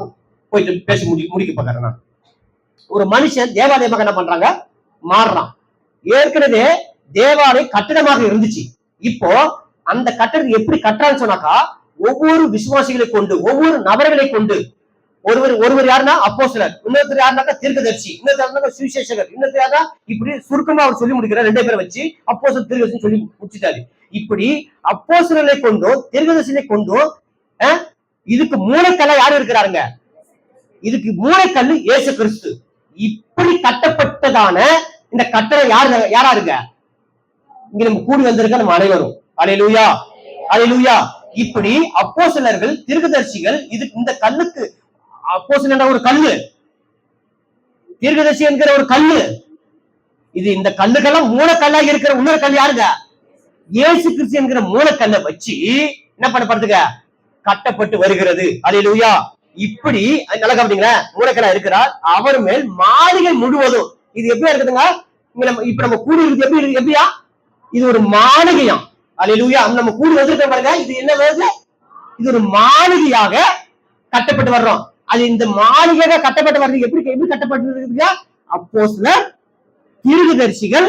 போயிட்டு பேசி முடிக்க பாக்குறேன். நான் ஒரு மனுஷன் தேவாலயமாக என்ன பண்றாங்க, மாறுறான். ஏற்கனவே தேவாலயம் கட்டிடமாக இருந்துச்சு. இப்போ அந்த கட்டடத்தை எப்படி கட்டுறான்னு சொன்னாக்கா, ஒவ்வொரு விசுவாசிகளை கொண்டு, ஒவ்வொரு நபர்களை கொண்டு, ஒருவர் யாருன்னா அப்போஸ்தலர், இன்னொருத்தர் யாருனாக்கா தீர்க்கதரிசி, இன்னொருத்தர் சுவிசேஷகர், இன்னொருத்தர் யாரா, இப்படி சுருக்கமா அவர் சொல்லி முடிக்கிறார். 2 பேரை வச்சு அப்போஸ்தலர் தீர்க்கதரிசி சொல்லி முடிச்சுட்டாரு. இப்படி அப்போஸ்தலரை கொண்டும் தீர்க்கதரிசியை கொண்டும் இதுக்கு மூளைக்கல்ல யாரு இருக்கிறாருங்க, இதுக்கு மூளைக்கல்லு இயேசு கிறிஸ்து. இப்படி கட்டப்பட்டதான இந்த கட்டளை யாரா இருக்க, இங்க நம்ம கூடி வந்திருக்க நம்ம அனைவரும். அல்லேலூயா, அல்லேலூயா. இப்படி அப்போஸ்தலர்கள் தீர்க்கதரிசிகள் இந்த கல்லுக்கு, அப்போஸ்தலர் என்ற ஒரு கல்லு, தீர்க்கதரிசி என்கிற ஒரு கல்லு, இது இந்த கல்லுக்கெல்லாம் மூலக்கல்லா இருக்கிற இன்னொரு கல் யாருங்க, இயேசு கிறிஸ்து என்கிற மூலக்கல்லை வச்சு என்ன பண்ணப்படுதுங்க, கட்டப்பட்டு வருகிறது. அல்லேலூயா. இப்படி நல்லா கவனிங்களா, மூலக்கல்லா இருக்கிறார், அவர் மேல் மாளிகை முழுவதும். இது எப்படியா இருக்குதுங்க, இப்ப நம்ம கூடி இருக்கு எப்படியா, இது ஒரு மாளிகையாம். அல்லேலூயா. நம்ம கூடி வந்திருக்கோம் பாருங்க, இது என்ன வருது, இது ஒரு மாளிகையாக கட்டப்பட்டு வர்றோம். அது இந்த மாளிகையாக கட்டப்பட்டு வர்றது எப்படி கட்டப்பட்டு, அப்போஸ்தலர் தீர்க்கதரிசிகள்,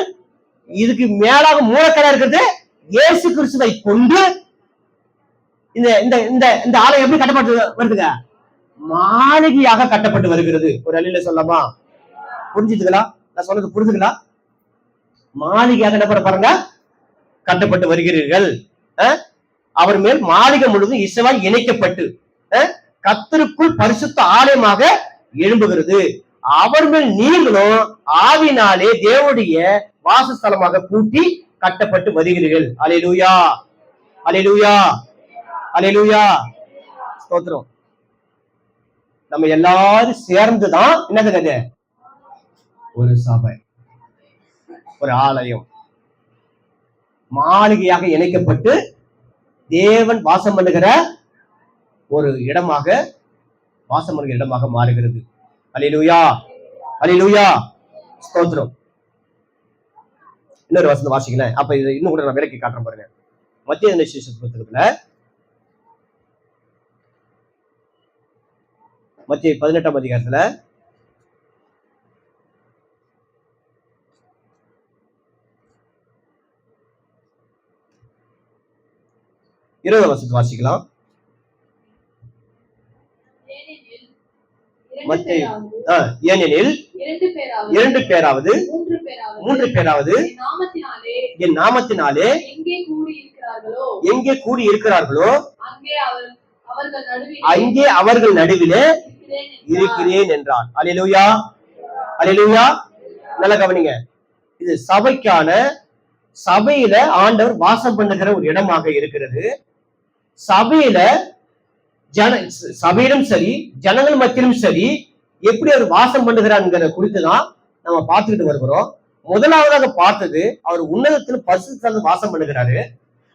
இதுக்கு மேலாக மூலக்கல்லா இருக்கிறது இயேசு கிறிஸ்துவை கொண்டு இந்த ஆலயம் எப்படி கட்டப்பட்டு வருதுங்க, மாளிகையாக கட்டப்பட்டு வருகிறது. ஒரு அழில சொல்லலாமா, புரிஞ்சுதுங்களா, நான் சொன்னது புரிஞ்சுங்களா? மாளிகையாக என்ன பண்ண பாருங்க, கட்டப்பட்டு வருகிறீர்கள். அவர் மேல் மாளிகை முழுவதும் இசைவாய் இணைக்கப்பட்டு கர்த்தருக்குள் பரிசுத்த ஆலயமாக எழும்புகிறது. அவர் மேல் நீங்களும் ஆவினாலே தேவனுடைய வாசஸ்தலமாக கூட்டி கட்டப்பட்டு வருகிறீர்கள். அல்லேலூயா, அல்லேலூயா, அல்லேலூயா. ஸ்தோத்திரம். நம்ம எல்லாரும் சேர்ந்துதான் என்னது ஒரு சபை, ஒரு ஆலயம், மாளிகையாக இணைக்கப்பட்டு தேவன் வாசம் பண்ணுகிற ஒரு இடமாக, வாசம் பண்ணுகிற இடமாக மாறுகிறது. அல்லேலூயா, அல்லேலூயா, ஸ்தோத்திரம். இன்னொரு வசனம் வாசிக்கிறேன். அப்ப இது இன்னும் கூட நான் விலக்கி காட்டுறேன் பாருங்க. மத்திய புத்தகத்துல மத்திய 18ஆம் அதிகாரத்துல 20 வசனத்தை வாசிக்கலாம். ஏனெனில் 2 பேராவது 3 பேராவது என் நாமத்தினாலே எங்கே கூடி இருக்கிறார்களோ அங்கே அவர்கள் நடுவிலே இருக்கிறேன் என்றார். அல்லேலூயா, அல்லேலூயா. நல்ல கவனிங்க. இது சபைக்கான, சபையில ஆண்டவர் வாசம் பண்ணுகிற ஒரு இடமாக இருக்கிறது. சபையில சபையிலும் சரி, ஜனங்கள் மத்தியிலும் சரி, எப்படி அவர் வாசம் பண்ணுகிறான்ங்கிற குறித்துதான் நம்ம பார்த்துக்கிட்டு வருகிறோம். முதலாவதாக பார்த்தது அவர் உன்னதத்தில் பரிசுத்தத்தில் வாசம் பண்ணுகிறாரு.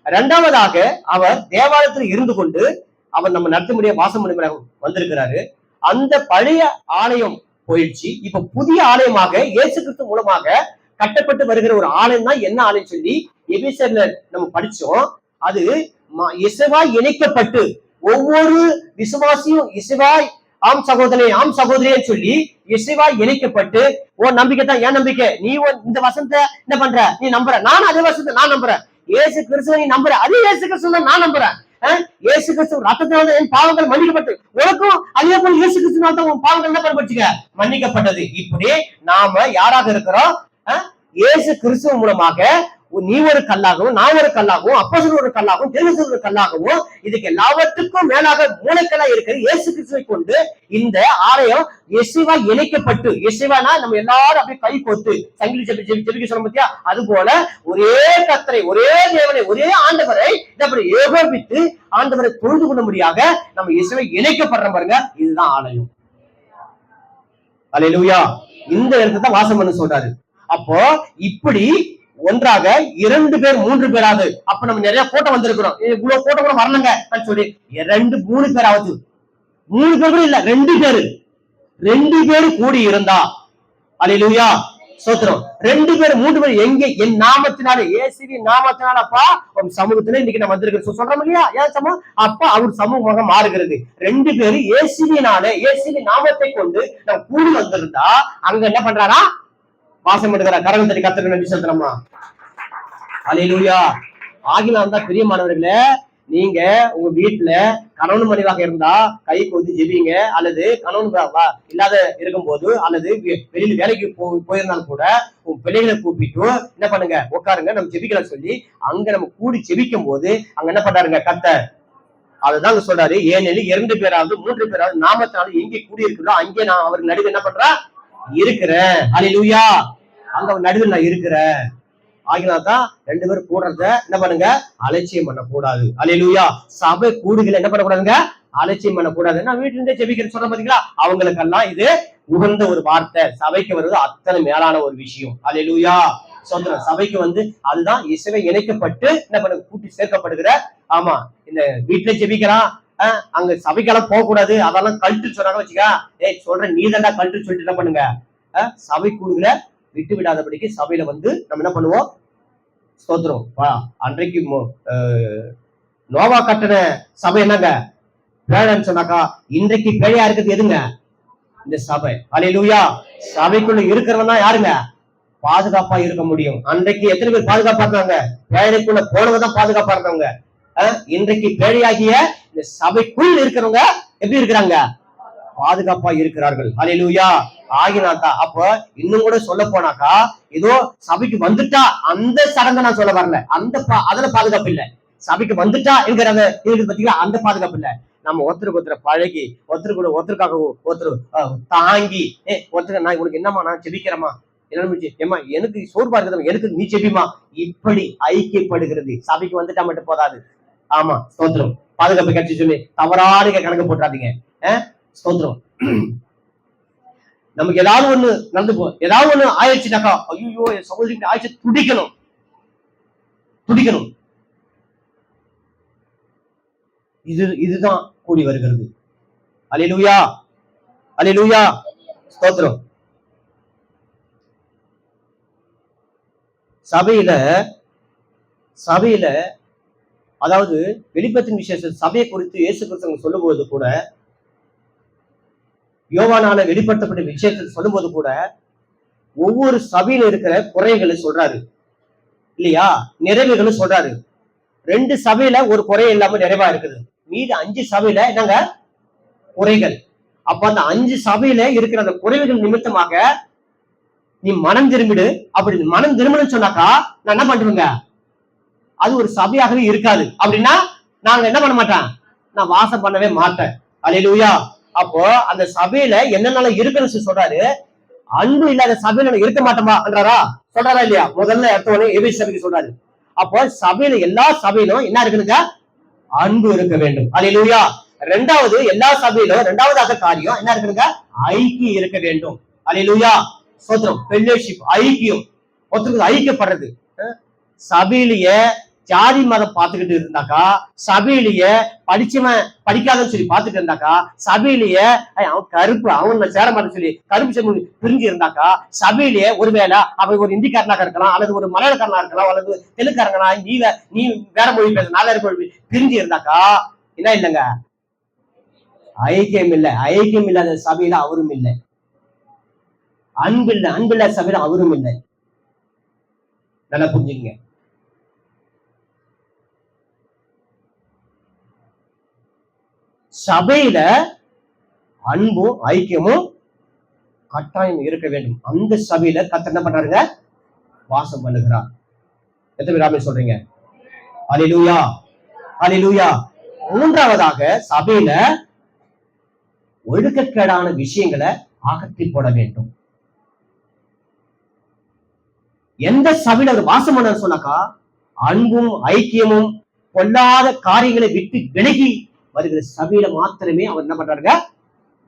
இரண்டாவதாக அவர் தேவாலயத்தில் இருந்து கொண்டு அவர் நம்ம நடத்த முடிய வாசம் பண்ணுகிற வந்திருக்கிறாரு. அந்த பழைய ஆலயம் போயிடுச்சு. இப்ப புதிய ஆலயமாக இயேசு கிறிஸ்து மூலமாக கட்டப்பட்டு வருகிற ஒரு ஆலயம் தான் என்ன ஆலயம் சொல்லி எபேசியர்ல நம்ம படிச்சோம். அது இசைவாய் இணைக்கப்பட்டு ஒவ்வொரு விசுவாசியும் இசைவாய் ஆம் சகோதரே ஆம் சகோதரியே சொல்லி இசைவாய் இணைக்கப்பட்டு, ஓ நம்பிக்கை தான் என் நம்பிக்கை, நீ இந்த வசனத்தை என்ன பண்ற, நீ நம்புற, நானும் அதே வசனத்தை நான் நம்புறேன். இயேசு கிறிஸ்துவ நீ நம்புற, அதே இயேசு கிறிஸ்துவ நான் நம்புறேன். இயேசு கிறிஸ்து ரத்தத்தினால என் பாவங்கள் மன்னிக்கப்பட்டு, உனக்கும் அதே போல இயேசு கிறிஸ்துனால தான் உன் பாவங்கள் என்ன பண்ணப்பட்டுங்க, மன்னிக்கப்பட்டது. இப்படி நாம யாராக இருக்கிறோம், இயேசு கிறிஸ்துவ மூலமாக நீ ஒரு கல்லாகவும் நான் ஒரு கல்லாகவும் அப்போஸ்தலர் ஒரு கல்லாகவும் தீர்க்கதரிசி ஒரு கல்லாகவும் இதுக்கு எல்லாவற்றுக்கும் மேலாக மூளைக்கல்லா இருக்கிற இயேசு கிறிஸ்துவை கொண்டு இந்த ஆலயம் இயேசுவா இணைக்கப்பட்டு, இயேசுவானா நம்ம எல்லாரும் அப்படியே கை கோத்து சங்கிலி ஜெபிக்க சொல்ல பத்தியா, அது போல ஒரே கர்த்தரை, ஒரே தேவனை, ஒரே ஆண்டவரை ஏகோபித்து ஆண்டவரை தொழுது கொள்ளும்படியாக நம்ம இயேசுவை இணைக்கப்படுற பாருங்க. இதுதான் ஆலயம். அல்லேலூயா. இந்த இடத்துல தான் வாசம் பண்ண சொல்றாரு. அப்போ இப்படி ஒன்றாக 2 பேர் 3 பேராவது, அப்ப நம்ம நிறைய போட்டோ வந்திருக்கிறோம், இவ்வளவு போட்டோ கூட வரலங்க சொல்லி 2 3 பேராவது, 3 பேர் கூட இல்ல 2 பேரு கூடி இருந்தா, அல்லேலூயா, சோத்திரம். 2 பேர் 3 பேர் எங்க என் நாமத்தினால, இயேசுவின் நாமத்தினாலப்பா உன் சமூகத்துல இன்னைக்கு நம்ம வந்திருக்கிறோம் சொல்றோம் இல்லையா, ஏன் சமூகம் அப்ப அவர் சமூகமாக மாறுகிறது. 2 பேரு இயேசுவினால, இயேசுவின் நாமத்தை கொண்டு நம்ம கூடி வந்திருந்தா அங்க என்ன பண்றாரா, வாசம் எடுக்கிற. கரங்கள் தட்டி கர்த்தருக்கு நன்றி செலுத்தணுமா. அல்லேலூயா. ஆகினால் தான் பிரியமானவர்களே, நீங்க உங்க வீட்டுல கணவன் மனைவியாக இருந்தா கை கொத்தி ஜெபிங்க, அல்லது கணவன் இல்லாத இருக்கும் போது, அல்லது வெளியில வேலைக்கு போயிருந்தாலும் கூட உங்க பிள்ளைகளை கூப்பிட்டு என்ன பண்ணுங்க, உட்காருங்க, நம்ம ஜெபிக்கலாம் சொல்லி அங்க நம்ம கூடி ஜெபிக்கும் போது அங்க என்ன பண்றாருங்க கர்த்தர், அதுதான் சொல்றாரு. ஏனெனில் 2 பேராவது 3 பேராவது நாமத்தினால எங்கே கூடி இருக்கிறோம் அங்கே நான் அவர் நடுவில் என்ன பண்றேன், இருக்கிறேன். அல்லேலூயா. அங்க நடுவில் நான் இருக்கிறேன். ஆகினாதான் 2 பேரும் கூடுறத என்ன பண்ணுங்க, அலட்சியம் பண்ணக்கூடாது. அல்லேலூயா. சபை கூடுகளை என்ன பண்ணக்கூடாதுங்க, அலட்சியம் பண்ணக்கூடாது. நான் வீட்டுல இருந்தே ஜெபிக்கிறேன் சொல்ற பாத்தீங்களா, அவங்களுக்கெல்லாம் இது உகந்த ஒரு வார்த்தை. சபைக்கு வருவது அத்தனை மேலான ஒரு விஷயம். அல்லேலூயா. சொல்றேன், சபைக்கு அதுதான் இசைவை இணைக்கப்பட்டு என்ன பண்ண கூட்டி சேர்க்கப்படுகிற. ஆமா, இந்த வீட்டுல ஜெபிக்கிறான், அங்க சபைக்கெல்லாம் போக கூடாது, அதெல்லாம் கல்ட்டு சொன்னாங்க வச்சுக்கா, சொல்றேன் நீ தாண்டா கல்ட்டு சொல்லிட்டு என்ன பண்ணுங்க, சபை கூடுகளை விட்டு விடாதபடிக்கு சபையில நம்ம என்ன பண்ணுவோம், ஸ்தோத்திரம். அன்றைக்கு நோவா கட்டண சபை என்னங்க பேழைன்னு சொன்னாக்கா, இன்றைக்கு பேழையா இருக்கிறது எதுங்க, இந்த சபை. அல்லேலூயா. சபைக்குள்ள இருக்கிறவன் தான் யாருங்க பாதுகாப்பா இருக்க முடியும். அன்றைக்கு எத்தனை பேர் பாதுகாப்பா இருந்தாங்க, பேழைக்குள்ள போனவங்க தான் பாதுகாப்பா இருந்தவங்க. இன்றைக்கு பேழையாகிய இந்த சபைக்குள் இருக்கிறவங்க எப்படி இருக்கிறாங்க, பாதுகாப்பா இருக்கிறார்கள். அல்லேலூயா. ஆகினாத்தா அப்ப இன்னும் கூட சொல்ல போனாக்கா, ஏதோ சபைக்கு வந்துட்டா அந்த சடங்கை நான் சொல்ல வரல, அதுல பாதுகாப்பு இல்ல. சபைக்கு வந்துட்டா இருக்கிறாங்க பாத்தீங்களா, அந்த பாதுகாப்பு இல்ல. நம்ம ஒருத்தருக்கு ஒருத்தரை பழகி ஒருத்தருக்காக ஒருத்தர் தாங்கி ஒருத்தர் நான் உனக்கு என்னம்மா நான் செபிக்கிறேம்மா ஏமா எனக்கு சோர்வா இருக்குது எனக்கு நீ செபிமா இப்படி ஐக்கியப்படுகிறது. சபைக்கு வந்துட்டா மட்டும் போதாது. ஆமா ஸ்தோத்திரம். பாதுகாப்பு கட்சி சொல்லி தவறான கணக்கு போட்டாதீங்க. ஸ்தோத்திரம். நமக்கு ஏதாவது ஒண்ணு நடந்து ஏதாவது ஒண்ணு ஆயிடுச்சுனாக்கா ஐயோ என் சகோதரிக்கு ஆயிடுச்சு துடிக்கணும். இதுதான் கூடி வருகிறது. அல்லேலூயா அல்லேலூயா ஸ்தோத்திரம். சபையில அதாவது வெளிப்பத்தின் விசேஷ சபையை குறித்து இயேசு கிறிஸ்து சொல்லும் போது கூட, யோவானால வெளிப்படுத்தப்பட்ட விஷயத்தை சொல்லும் போது கூட ஒவ்வொரு சபையில இருக்கிற குறைகளை சொல்றாரு இல்லையா, நிறைவுகளும் சொல்றாரு. 2 சபையில ஒரு குறை இல்லாம நிறைவா இருக்குது. மீது 5 சபையில என்னங்க குறைகள். அப்ப அந்த 5 சபையில இருக்கிற அந்த குறைவுகள் நிமித்தமாக நீ மனம் திரும்பிடு. அப்படி மனம் திரும்பணும்னு சொன்னாக்கா நான் என்ன பண்ணுவேங்க, அது ஒரு சபையாகவே இருக்காது. அப்படின்னா நாங்க என்ன பண்ண மாட்டேன், நான் வாசம் பண்ணவே மாட்டேன். அல்லேலூயா. அப்போ அந்த சபையில என்னென்ன இருக்குன்னு சொல்றாரு. அன்பு இல்லாத சபையில இருக்க மாட்டோமா என்றாரா, சொல்றாரா இல்லையா? முதல்ல எடுத்தவனே எபேசு சபைக்கு சொல்றாரு. அப்போ சபையில எல்லா சபையிலும் என்ன இருக்குதுங்க, அன்பு இருக்க வேண்டும். அல்லேலூயா. 2வது எல்லா சபையிலும் 2வதாக காரியம் என்ன இருக்குதுங்க, ஐக்கியம் இருக்க வேண்டும். அல்லேலூயா ஸ்தோத்திரம். ஃபெல்லோஷிப், ஐக்கியம், ஒருத்தருக்கு ஐக்கியப்படுறது. சபையிலேயே ஜாதி மதம் பார்த்துக்கிட்டு இருந்தாக்கா, சபையிலேயே படிச்சவன் படிக்காதன்னு சொல்லி பார்த்துட்டு இருந்தாக்கா, சபையிலேயே அவன் கருப்பு அவன் சேர மாட்டேன்னு சொல்லி கருப்பு செம்மு பிரிஞ்சு இருந்தாக்கா, சபையிலேயே ஒருவேளை அவன் ஒரு இந்திக்காரனாக இருக்கலாம், அல்லது ஒரு மலையாளக்காரனா இருக்கலாம், அல்லது தெலுங்காரங்களா நீ வேற மொழி பேச நாலாயிரம் மொழி பிரிஞ்சு இருந்தாக்கா என்ன இல்லைங்க, ஐக்கியம் இல்லை. ஐக்கியம் இல்லாத சபையில அவரும் இல்லை. அன்பில்லாத சபையில அவரும் இல்லை. நல்லா புரிஞ்சுங்க. சபையில அன்பும் ஐக்கியமும் கட்டாயம் இருக்க வேண்டும். அந்த சபையில கர்த்தர் என்ன பண்றாருங்க, வாசம் பண்ணுகிறார். எத்தனை பேர் ஆமென் சொல்றீங்க? அல்லேலூயா அல்லேலூயா. 3வதாக சபையில ஒழுக்கக்கேடான விஷயங்களை அகற்றி போட வேண்டும். எந்த சபையில ஒரு வாசம் பண்ண சொன்னாக்கா அன்பும் ஐக்கியமும் பொல்லாத காரியங்களை விட்டு விலகி வருகிற சபையில மாத்திரமே அவர் என்ன பண்றாருங்க,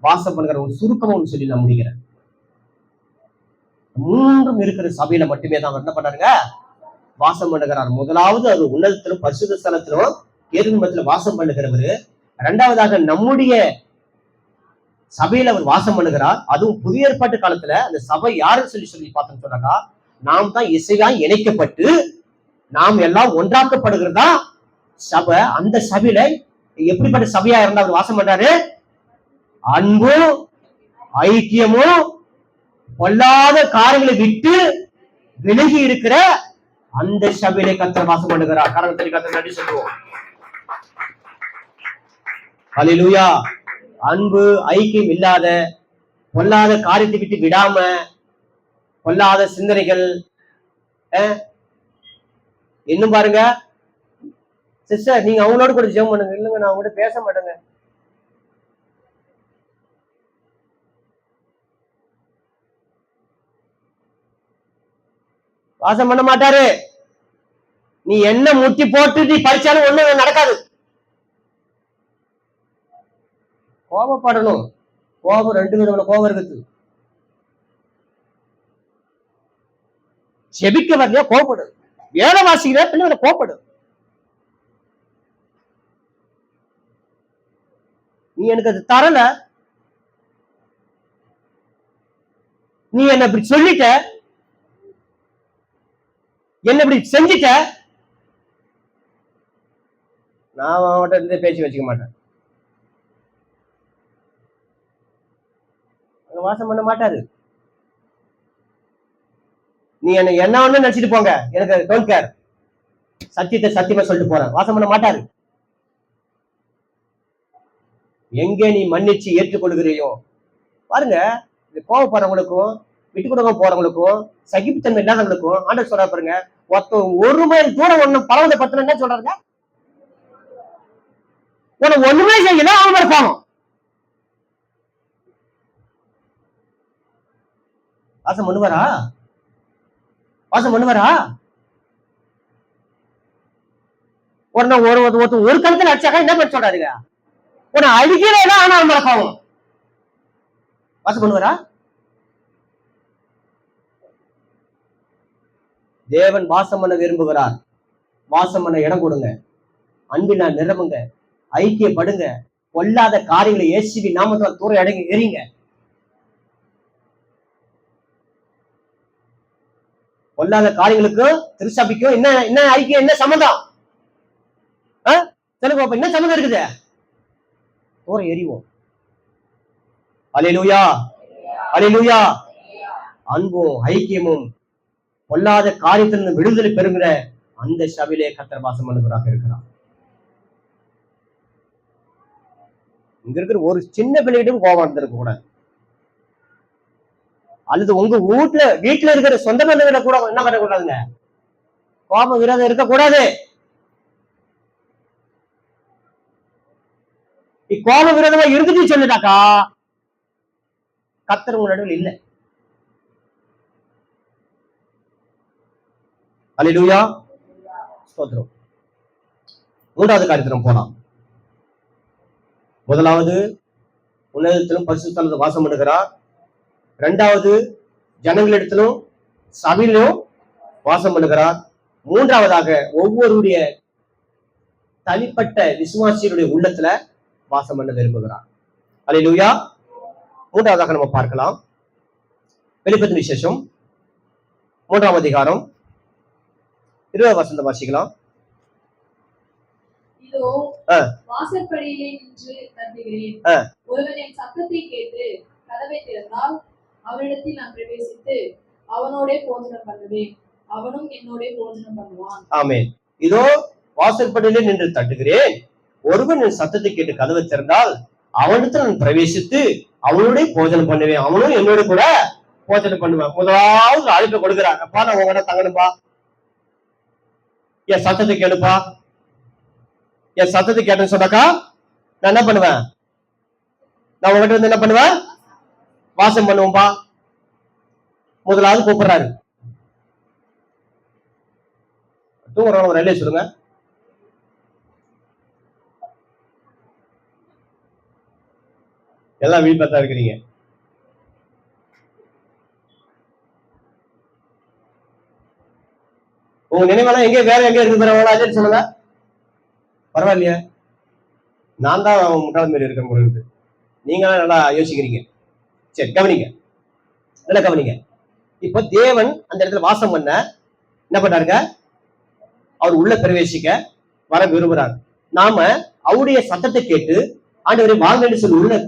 வாசம் பண்ணுகிற. ஒரு சுருக்கமா ஒன்று சொல்லி நான் முடிக்கிறேன். 3 இருக்கிற சபையில மட்டுமே தான் அவர் என்ன பண்றாருங்க, வாசம் பண்ணுகிறார். முதலாவது அது உன்னதத்திலும் பரிசுத்த ஸ்தலத்திலும் ஏதுமத்திலும் வாசம் பண்ணுகிறவரு. 2வதாக நம்முடைய சபையில அவர் வாசம் பண்ணுகிறார். அதுவும் புதிய ஏற்பாட்டு காலத்துல அந்த சபை யாருன்னு சொல்லி பார்த்தோம்னு சொன்னாக்கா, நாம் தான் இசையாய் இணைக்கப்பட்டு நாம் எல்லாம் ஒன்றாக்கப்படுகிறதா சபை. அந்த சபையில எப்படிப்பட்ட சபையா இருந்தா அவர் வாசம் பண்றாரு, அன்பும் ஐக்கியமும் பொல்லாத காரியங்களை விட்டு விலகி இருக்கிற அந்த சபையிலே கர்த்தர் வாசம் பண்ணுகிறார். கரங்களை கர்த்தர் நன்றி சொல்லுவோம். அல்லேலூயா. அன்பு ஐக்கியம் இல்லாத பொல்லாத காரியத்தை விட்டு விடாம பொல்லாத சிந்தனைகள். இன்னும் பாருங்க சிஸ்டர், நீங்க அவங்களோட கூட ஜெபம் பண்ணுங்க. இல்லைங்க நான் அவங்க கூட பேச மாட்டேங்க. வாசம் பண்ண மாட்டாரு. நீ என்ன முட்டி போட்டு நீ படிச்சாலும் ஒண்ணும் நடக்காது. கோபப்படணும். கோபம் 2 விதமான கோபம் இருக்குது. செபிக்க வரலையா கோபப்படு, வேலை வாசிக்கிற பிள்ளை கோபப்படு. நீ எனக்கு அது தரல, நீ என்ன இப்படி சொல்லிட்ட, என்ன இப்படி செஞ்சிட்ட, நான் அவன்கிட்ட இருந்து பேசி வச்சுக்க மாட்டேன். வாசம் பண்ண மாட்டாரு. நீ என்ன ஒண்ணு நினைச்சிட்டு போங்க, எனக்கு டோன்ட் கேர், சத்தியத்தை சத்தியமா சொல்லிட்டு போறேன். வாசம் பண்ண மாட்டாரு. எங்கே நீ மன்னிச்சு ஏற்றுக்கொள்கிறையோ பாருங்க. இந்த கோவப்படுறவங்களுக்கும் விட்டு கொடுக்க போறவங்களுக்கும் சகிப்புத்தன்மை இல்லாதவங்களுக்கும் ஆண்டவர் சொல்ற பாருங்க, ஒருத்தர் 1 மைல் தூரம் ஒண்ணு பரவதை பத்தின என்ன சொல்றாங்க, உனக்கு ஒண்ணுமே செய்யல, அவன் மேல கோபம். வாசம் பண்ணுவாரா? வாசம் பண்ணுவாரா? ஒரு கணத்துல அடிச்சாக்கா என்ன பண்ண சொல்றாருங்க? உன்னை அடிக்கிறதா, ஆனா அவன் மேல கோபம். வாசம் பண்ணுவாரா? தேவன் வாசம் பண்ண விரும்புகிறார். வாசம் பண்ண இடம் கொடுங்க, அன்பினா நிரம்புங்க, ஐக்கியப்படுங்க, கொல்லாத காரியங்களை இயேசுவின் நாமத்தால் தூர அடங்கி எறிங்க. கொல்லாத காரியங்களுக்கும் திருச்சபைக்கும் என்ன என்ன ஐக்கியம், என்ன சம்மந்தம்? சொல்லுங்க பாப்பா, என்ன சம்மந்தம் இருக்குது? தூர எறிவோம். அல்லேலூயா, அல்லேலூயா. அன்பும் ஐக்கியமும் கொல்லாத காரியத்திலிருந்து விடுதலை பெறுகிற அந்த சபையிலே கர்த்தர் வாசம் பண்ணுகிறாக இருக்கிறார். இங்க இருக்கிற ஒரு சின்ன பிள்ளைகிட்டும் கோபம் இருந்திருக்க கூடாது. அல்லது உங்க வீட்டுல இருக்கிற சொந்த பந்தங்களை கூட என்ன பண்ணக்கூடாதுங்க, கோபம் விரோதம் இருக்கக்கூடாது. கோப விரோதமா இருந்துட்டு சொல்லிட்டாக்கா கர்த்தர் உங்க நடுவில் இல்லை. அல்லேலூயா, ஸ்தோத்திரம். மூன்றாவது காரியத்திலும் போலாம். முதலாவது, உன்னதத்திலும் பரிசுத்தத்திலும் வாசம் பண்ணுகிறார். இரண்டாவது, ஜனங்களிடத்திலும் சபையிலும் வாசம் பண்ணுகிறார். மூன்றாவதாக, ஒவ்வொருடைய தனிப்பட்ட விசுவாசியுடைய உள்ளத்துல வாசம் பண்ண விரும்புகிறார். அல்லேலூயா. மூன்றாவதாக நம்ம பார்க்கலாம், வெளிப்படுத்தின விசேஷம் 3ஆம் அதிகாரம் 20 வசனம் வாசிக்கலாம். இதோ வாசற்படியிலே நின்று தட்டுகிறேன். ஒருவன் என் சத்தத்தை கேட்டு கதவை திறந்தால் அவனிடத்தில் நான் பிரவேசித்து அவனோட போஜனம் பண்ணுவேன், அவனும் என்னோட போஜனம் பண்ணுவான். ஆமென். இதோ வாசற்படியிலே நின்று தட்டுகிறேன், ஒருவன் என் சத்தத்தை கேட்டு கதவை திறந்தால் அவனிடத்தில் நான் பிரவேசித்து அவனோட போஜனம் பண்ணுவேன், அவனும் என்னோட கூட போஜனம் பண்ணுவேன். முதலாவது அழைப்பை கொடுக்கிறான். அப்பா, நான் உங்கள்கிட்ட தங்கணும்பா, என் சத்தத்தை கேளுப்பா. என் சத்தத்தை கேட்டேன்னு சொன்னாக்கா நான் என்ன பண்ணுவேன்? நான் உங்ககிட்ட வந்து என்ன பண்ணுவேன்? வாசம் பண்ணுவோம்பா. முதலாவது கூப்பிடுறாரு. தூங்குறவங்க ஒரு ரயிலே சொல்லுங்க. எல்லாம் வீடு பார்த்தா இருக்கிறீங்க. உங்க நினைவெல்லாம் எங்க வேற எங்க இருக்கு சொல்லுங்க. பரவாயில்லையா, நான் தான் முட்டாள் மாரி இருக்கிற போல இருக்கு. நீங்க நல்லா யோசிக்கிறீங்க. சரி, கவனிங்க, நல்லா கவனிங்க. இப்ப தேவன் அந்த இடத்துல வாசம் பண்ண என்ன பண்ணாருங்க? அவர் உள்ள பிரவேசிக்க வர விரும்புறாரு. நாம அவருடைய சத்தத்தை கேட்டு ஆண்டவரை வாங்கன்னு சொல்லி உள்ள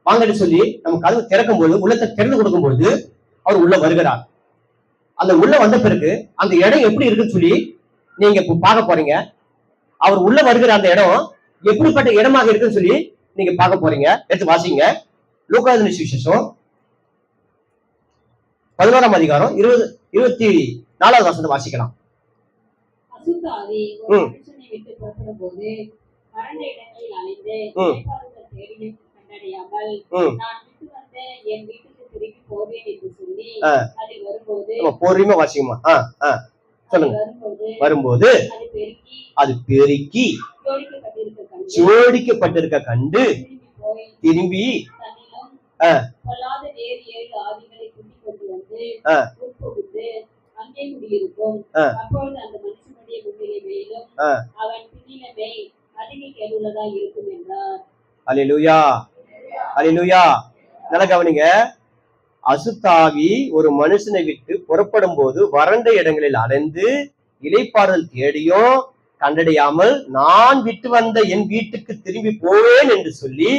வாங்கன்னு சொல்லி நம்ம கதவு திறக்கும் போது, உள்ளத்தை திறந்து கொடுக்கும் போது அவர் உள்ள வருகிறார். அந்த உள்ள வந்த பிறகு அந்த இடம் எப்படி இருக்குன்னு சொல்லி நீங்க இப்ப பார்க்க போறீங்க. அவர் உள்ள வருகிற அந்த இடம் எப்படிப்பட்ட இடமாக இருக்குன்னு சொல்லி நீங்க பார்க்க போறீங்க. எடுத்து வாசிங்க. லூக்கா சுவிசேஷம் 11ஆம் அதிகாரம் 24வது வசனத்தை வாசிக்கலாம். அசுத்தாவி ஒரு மனுஷனை விட்டு புறப்படும் போது வறண்ட இடங்களில் அலைந்து இளைப்பாறுதல் தேடியும் கண்டடையாமல் நான் விட்டு வந்த என் வீட்டுக்கு திரும்பி போவேன் என்று சொல்லி அது வரும்போது, பொறுமையா வாசிக்குமா? சொல்லுங்க. வரும்போது அது பெருக்கி ஜோடிக்கப்பட்டிருக்க கண்டு திரும்பி பொல்லாத வேறு 7 ஆவிகளை கூட்டிக் கொண்டு வந்து உட்புகுந்து அங்கே குடியிருக்கும். அப்பொழுது அந்த மனுஷனுடைய முன்னிலை மேலும் அவன் பின்னிலைமை அதிக கேடுள்ளதா இருக்கும் என்றார். அல்லேலூயா, அல்லேலூயா. நல்லா கவனிங்க. அசுத்தாவி ஒரு மனுஷனை விட்டு புறப்படும் போது வறண்ட இடங்களில் அலைந்து இளைப்பாறுதல் தேடியும் கண்டடையாமல் நான் விட்டு வந்த என் வீட்டுக்கு திரும்பி போவேன் என்று சொல்லி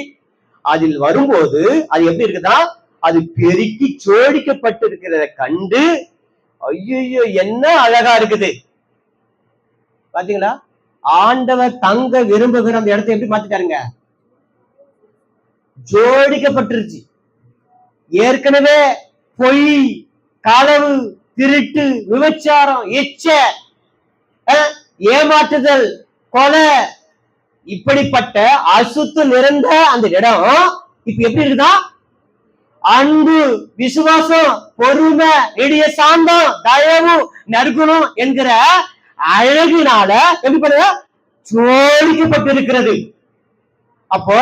அதில் வரும்போது அது எப்படி இருக்குதா? அது பெருக்கி ஜோடிக்கப்பட்டிருக்கிறத கண்டு ஐயோ என்ன அழகா இருக்குது பாத்தீங்களா? ஆண்டவர் தங்க விரும்புகிற அந்த இடத்தை எப்படி மாத்திட்டாருங்க? ஜோடிக்கப்பட்டிருச்சு. ஏற்கனவே பொய், களவு, திருட்டு, விபச்சாரம், இச்சை, ஏமாற்றுதல், கொலை இப்படிப்பட்ட அசுத்து நிறைந்த அந்த இடம் இப்ப எப்படி இருக்குதா? அன்பு, விசுவாசம், பொறுமை, நெடிய சாந்தம், தயவு, நற்குணம் என்கிற அழகினால எப்படி பண்ணுங்க ஜோடிக்கப்பட்டிருக்கிறது. அப்போ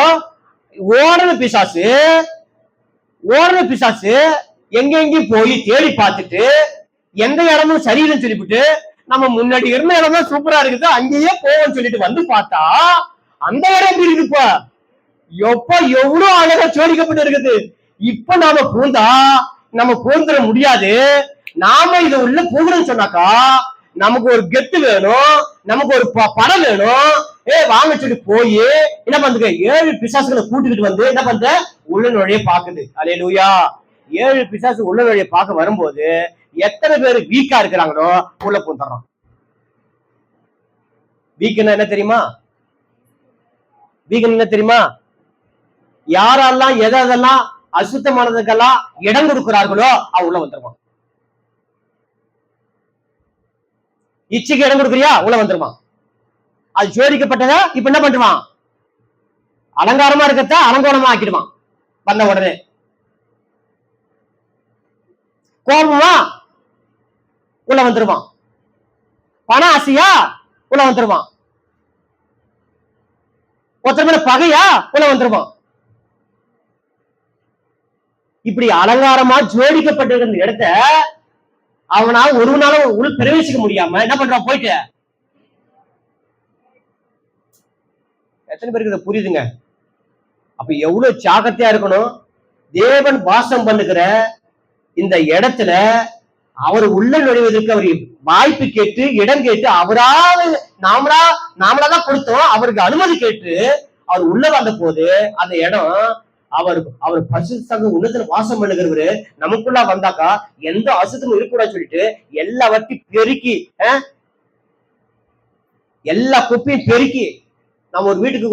ஓடன பிசாசு எங்கெங்கயும் போய் தேடி பார்த்துட்டு எந்த இடமும் சரியில்லைன்னு சொல்லிவிட்டு நம்ம முன்னாடி இருந்த இடம் தான் சூப்பரா இருக்குது அங்கேயே போவோம்னு சொல்லிட்டு வந்து பார்த்தா அந்த இடம் எப்படி இருக்குப்பா? எவ்வளவு அழகா ஜோடிக்கப்பட்டு இருக்குது. இப்ப நாம பூந்துட முடியாது. நாம இதை உள்ள போகணும்னு சொன்னாக்கா நமக்கு ஒரு கெத்து வேணும், நமக்கு ஒரு படம் வேணும். வாங்க சொல்லி போய் என்ன பண்றது? 7 பிசாசுகளை கூட்டிக்கிட்டு வந்து என்ன பண்ற? உள்ள நுழைய பாக்குது. அல்லேலூயா. 7 பிசாசு உள்ள நுழைய பார்க்க வரும்போது எத்தனை பேர் வீக்கா இருக்கிறாங்களோ உள்ள பூந்துடுறோம். வீக்குன்னா என்ன தெரியுமா? வீக்கன் என்ன தெரியுமா? யாரெல்லாம் எதெல்லாம் அசுத்தமானதுக்கெல்லாம் இடம் கொடுக்கிறார்களோ அவ உள்ள வந்துருவான். இச்சைக்கு இடம் கொடுக்குறியா உள்ள வந்துருவான். அது ஜோடிக்கப்பட்டத இப்ப என்ன பண்ணுவான்? அலங்காரமா இருக்கத்த அலங்கோலமா ஆக்கிடுவான். வந்த உடனே கோபமா உள்ள வந்துருவான். பண ஆசையா உள்ள வந்துருவான். ஒருத்தர் மேல பகையா உள்ள வந்துருவான். இப்படி அலங்காரமா ஜோடிக்கப்பட்டிருக்கிற இடத்த அவனால ஒரு நாளும் உள் பிரவேசிக்க முடியாம என்ன பண்றான்? போயிட்டு எத்தனை பேருக்கு இதை புரியுதுங்க? அப்ப எவ்வளவு ஜாக்கிரதையா இருக்கணும். தேவன் வாசம் பண்ணுகிற இந்த இடத்துல அவர் உள்ள நுழைவதற்கு அவர் வாய்ப்பு கேட்டு இடம் கேட்டு அவரால் நாமளாதான் கொடுத்தோம். அவருக்கு அனுமதி கேட்டு அவர் உள்ள வந்த போது அந்த இடம் அவர் பரிசுத்த உள்ளத்துல வாசம் பண்ணுகிறவரு நமக்குள்ள வந்தாக்கா எந்த அசுத்தமும் இருக்கக்கூடாது சொல்லிட்டு எல்லாவற்றையும் பெருக்கி எல்லா குப்பையும் பெருக்கி நம்ம ஒரு வீட்டுக்கு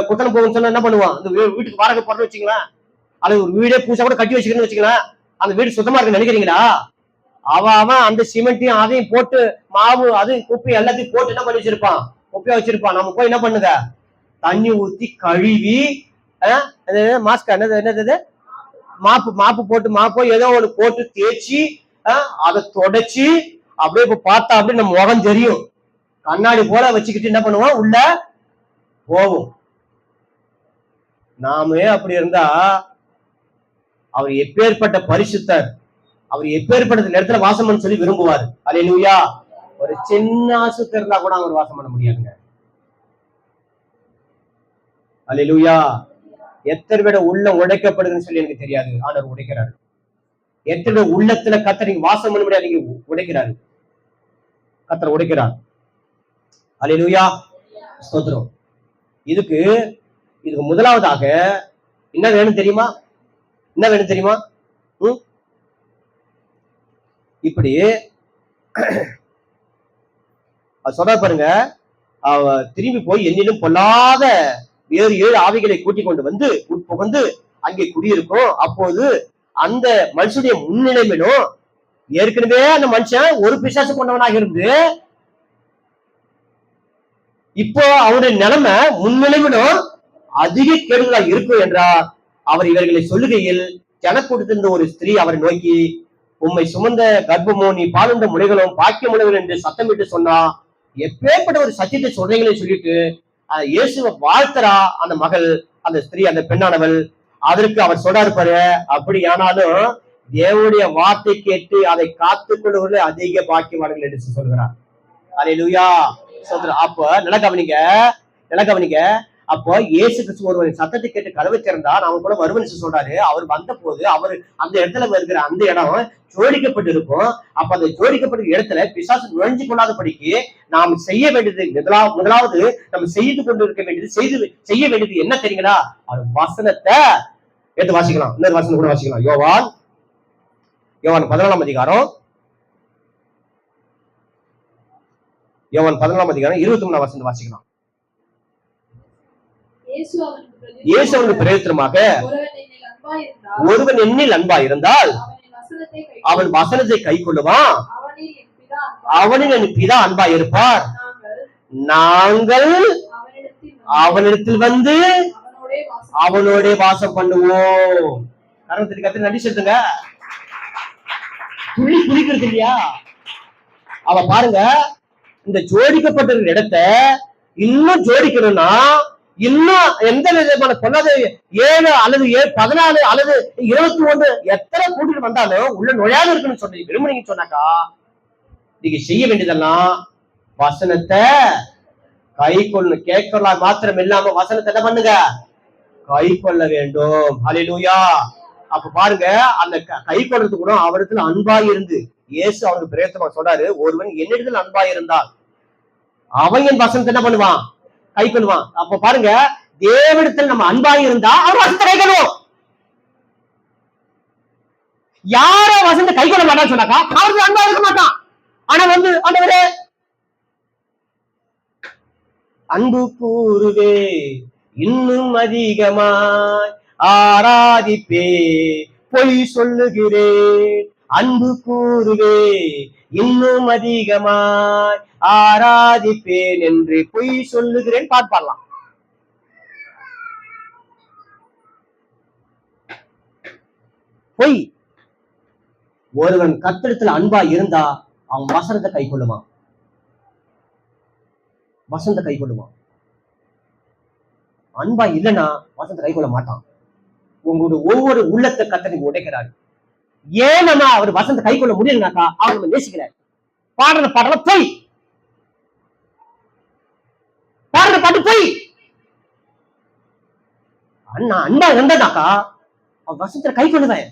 குத்தனை போகணும்னு சொன்னா என்ன பண்ணுவான்? அந்த வீட்டுக்கு வாடகை போறோம்னு வச்சுக்கலாம், அல்லது ஒரு வீடே புதுசா கூட கட்டி வச்சுக்கணும்னு வச்சுக்கலாம். அந்த வீடு சுத்தமா இருக்குன்னு நினைக்கிறீங்களா? அவன் அந்த சிமெண்ட்டையும் அதையும் போட்டு மாவு அதையும் குப்பை எல்லாத்தையும் போட்டு என்ன பண்ணி வச்சிருப்பான்? குப்பையா வச்சிருப்பான். நம்ம போய் என்ன பண்ணுங்க? தண்ணி ஊத்தி கழுவி மாஸ்க் என்னது மாப்பு போட்டு மாப்போ ஏதோ ஒண்ணு போட்டு தேய்ச்சி அதை தொடச்சி அப்படியே இப்ப பார்த்தா அப்படியே நம்ம முகம் தெரியும். கண்ணாடி போல வச்சுக்கிட்டு என்ன பண்ணுவோம்? உள்ள போவோம். நாமே அப்படி இருந்தா அவர் எப்பேற்பட்ட பரிசுத்தர், அவர் எப்பேற்பட்ட இடத்துல வாசம் பண்ண சொல்லி விரும்புவார். அல்லேலூயா. ஒரு சின்ன அசுத்தம் இருந்தா கூட அவர் வாசம் பண்ண முடியாதுங்க. அல்லேலூயா. எத்தனை பேட உள்ள உடைக்கப்படுதுன்னு சொல்லி எனக்கு தெரியாது. ஆண்டவர் உடைக்கிறாரு. எத்தனை உள்ளத்துல கத்தர் நீங்க வாசம் பண்ண முடியாது, நீங்க உடைக்கிறாரு. கத்தர் உடைக்கிறார். அல்லேலூயா. ஸ்தோத்திரம். இதுக்கு முதலாவதாக என்ன வேணும் தெரியுமா? இப்படி சொல்ற பாருங்க. அவ திரும்பி போய் என்னிலும் பொல்லாத வேறு 7 ஆவிகளை கூட்டிக் கொண்டு வந்து உட்புகுந்து அங்கே குடியிருக்கும். அப்போது அந்த மனுஷனுடைய முன்னிலைமையிலும் ஏற்கனவே அந்த மனுஷன் ஒரு பிசாசு கொண்டவனாக இருந்து இப்போ அவருடைய நிலைமை முன்னிலைமையிலும் அதிக கேடுகளாக இருக்கும் என்றார். அவர் இவர்களை சொல்லுகையில் ஜனக்கூட்டத்திலிருந்த ஒரு ஸ்திரீ அவரை நோக்கி, உம்மை சுமந்த கர்ப்பமோ நீ பாலுண்ட முளைகளும் பாக்கியமுள்ளவர்கள் என்று சத்தமிட்டு சொன்னா. எப்பேற்பட்ட ஒரு சத்தியத்தை சொல்றீங்களே சொல்லிட்டு இயேசுவை வாழ்த்தரா அந்த மகள், அந்த ஸ்திரீ, அந்த பெண்ணானவள். அதற்கு அவர் சொல்றாரு பாரு, அப்படியானாலும் தேவனுடைய வார்த்தை கேட்டு அதை காத்துக் கொள்வர்கள் அதிக பாக்கியவான்கள் என்று சொல்கிறார். அல்லேலூயா. அப்ப நல்லா கவனிங்க. அப்போ இயேசு கிறிஸ்து ஒருவரின் சத்தத்தை கேட்டு கதவை திறந்தா நாம கூட வருவன் சொல்றாரு. அவர் வந்த போது அவர் அந்த இடத்துல இருக்கிற அந்த இடம் ஜோடிக்கப்பட்டு இருக்கும். அப்ப அந்த ஜோடிக்கப்பட்ட இடத்துல பிசாசு நுழைஞ்சு கொள்ளாதபடிக்கு நாம் செய்ய வேண்டியது முதலாவது நம்ம செய்து கொண்டு இருக்க வேண்டியது செய்ய வேண்டியது என்ன தெரியுங்களா? அவர் வசனத்தை எடுத்து வாசிக்கலாம். இன்னொரு வசனம் கூட வாசிக்கலாம். யோவான் 14ஆம் அதிகாரம் 23ஆம் வசனம் வாசிக்கலாம். இயேசு அவனுக்கு பிரயோஜனமாக, ஒருவன் என்னில் அன்பா இருந்தால் அவன் வசனத்தை கை கொள்ளுவான், அவனில் என் பிதா அன்பா இருப்பார், நாங்கள் அவனிடத்தில் வந்து அவனோட வாசம் பண்ணுவோம். கரத்துக்கு கத்து நன்றி செலுத்துங்க. துள்ளி குளிக்கிறது இல்லையா? அவ பாருங்க, இந்த ஜோடிக்கப்பட்ட இடத்த இன்னும் ஜோடிக்கணும்னா இன்னும் எந்த விதமான பொல்லாத 7 அல்லது 14 அல்லது 21 எத்தனை கூட்டிட்டு வந்தாலும் உள்ள நுழையாது இருக்குன்னு சொல்லி விரும்புனீங்கன்னு சொன்னாக்கா, நீங்க செய்ய வேண்டியதெல்லாம் வசனத்தை கை கொள்ளணும். கேட்கலாம் மாத்திரம் இல்லாம வசனத்தை என்ன பண்ணுங்க, கை கொள்ள வேண்டும். ஹல்லேலூயா. அப்ப பாருங்க, அந்த கை கொள்றது கூட அவரிடத்துல அன்பாய் இருந்து, இயேசு அவனுக்கு பிரேத்தமா சொல்றாரு, ஒருவன் என்னிடத்தில் அன்பாய் இருந்தால் அவன் என் வசனத்தை என்ன பண்ணுவான், கை கொள்வான். அப்ப பாருங்க, தேவனிடத்தில் நம்ம அன்பாய் இருந்தா அவர் வசனத்தை கை கொள்வோம். யார வசனத்தை கை கொள்ள மாட்டான்னு சொன்னாக்கா அவருக்கு அன்பா இருக்க மாட்டான். ஆனா வந்து ஆண்டவரே அன்பு கூறுவே இன்னும் அதிகமாய் ஆராதிப்பே, பொய் சொல்லுகிறேன் அன்பு கூறுவே இன்னும் அதிகமாய் ஆராதிப்பேன் என்று பொய் சொல்லுகிறேன். பார்ப்பாரலாம். பொய். ஒருவன் கர்த்தரிடத்தில் அன்பா இருந்தா அவன் வசனத்தை கை கொள்ளுவான். வசனத்தை கை கொள்ளுவான். அன்பா இல்லைன்னா வசனத்தை கை கொள்ள மாட்டான். உங்களுடைய ஒவ்வொரு உள்ளத்தை கர்த்தருக்கு உடைக்கிறாரு. ஏன் நம்ம அவர் வசனத்தை கை கொள்ள முடியலனாக்கா அவர் நம்ம நேசிக்கிறார். பாடுற பாடல போய், பாடுற பாட்டு போய். அண்ணா அன்பா இருந்ததாக்கா அவன் வசனத்தை கை கொள்ளுவேன்.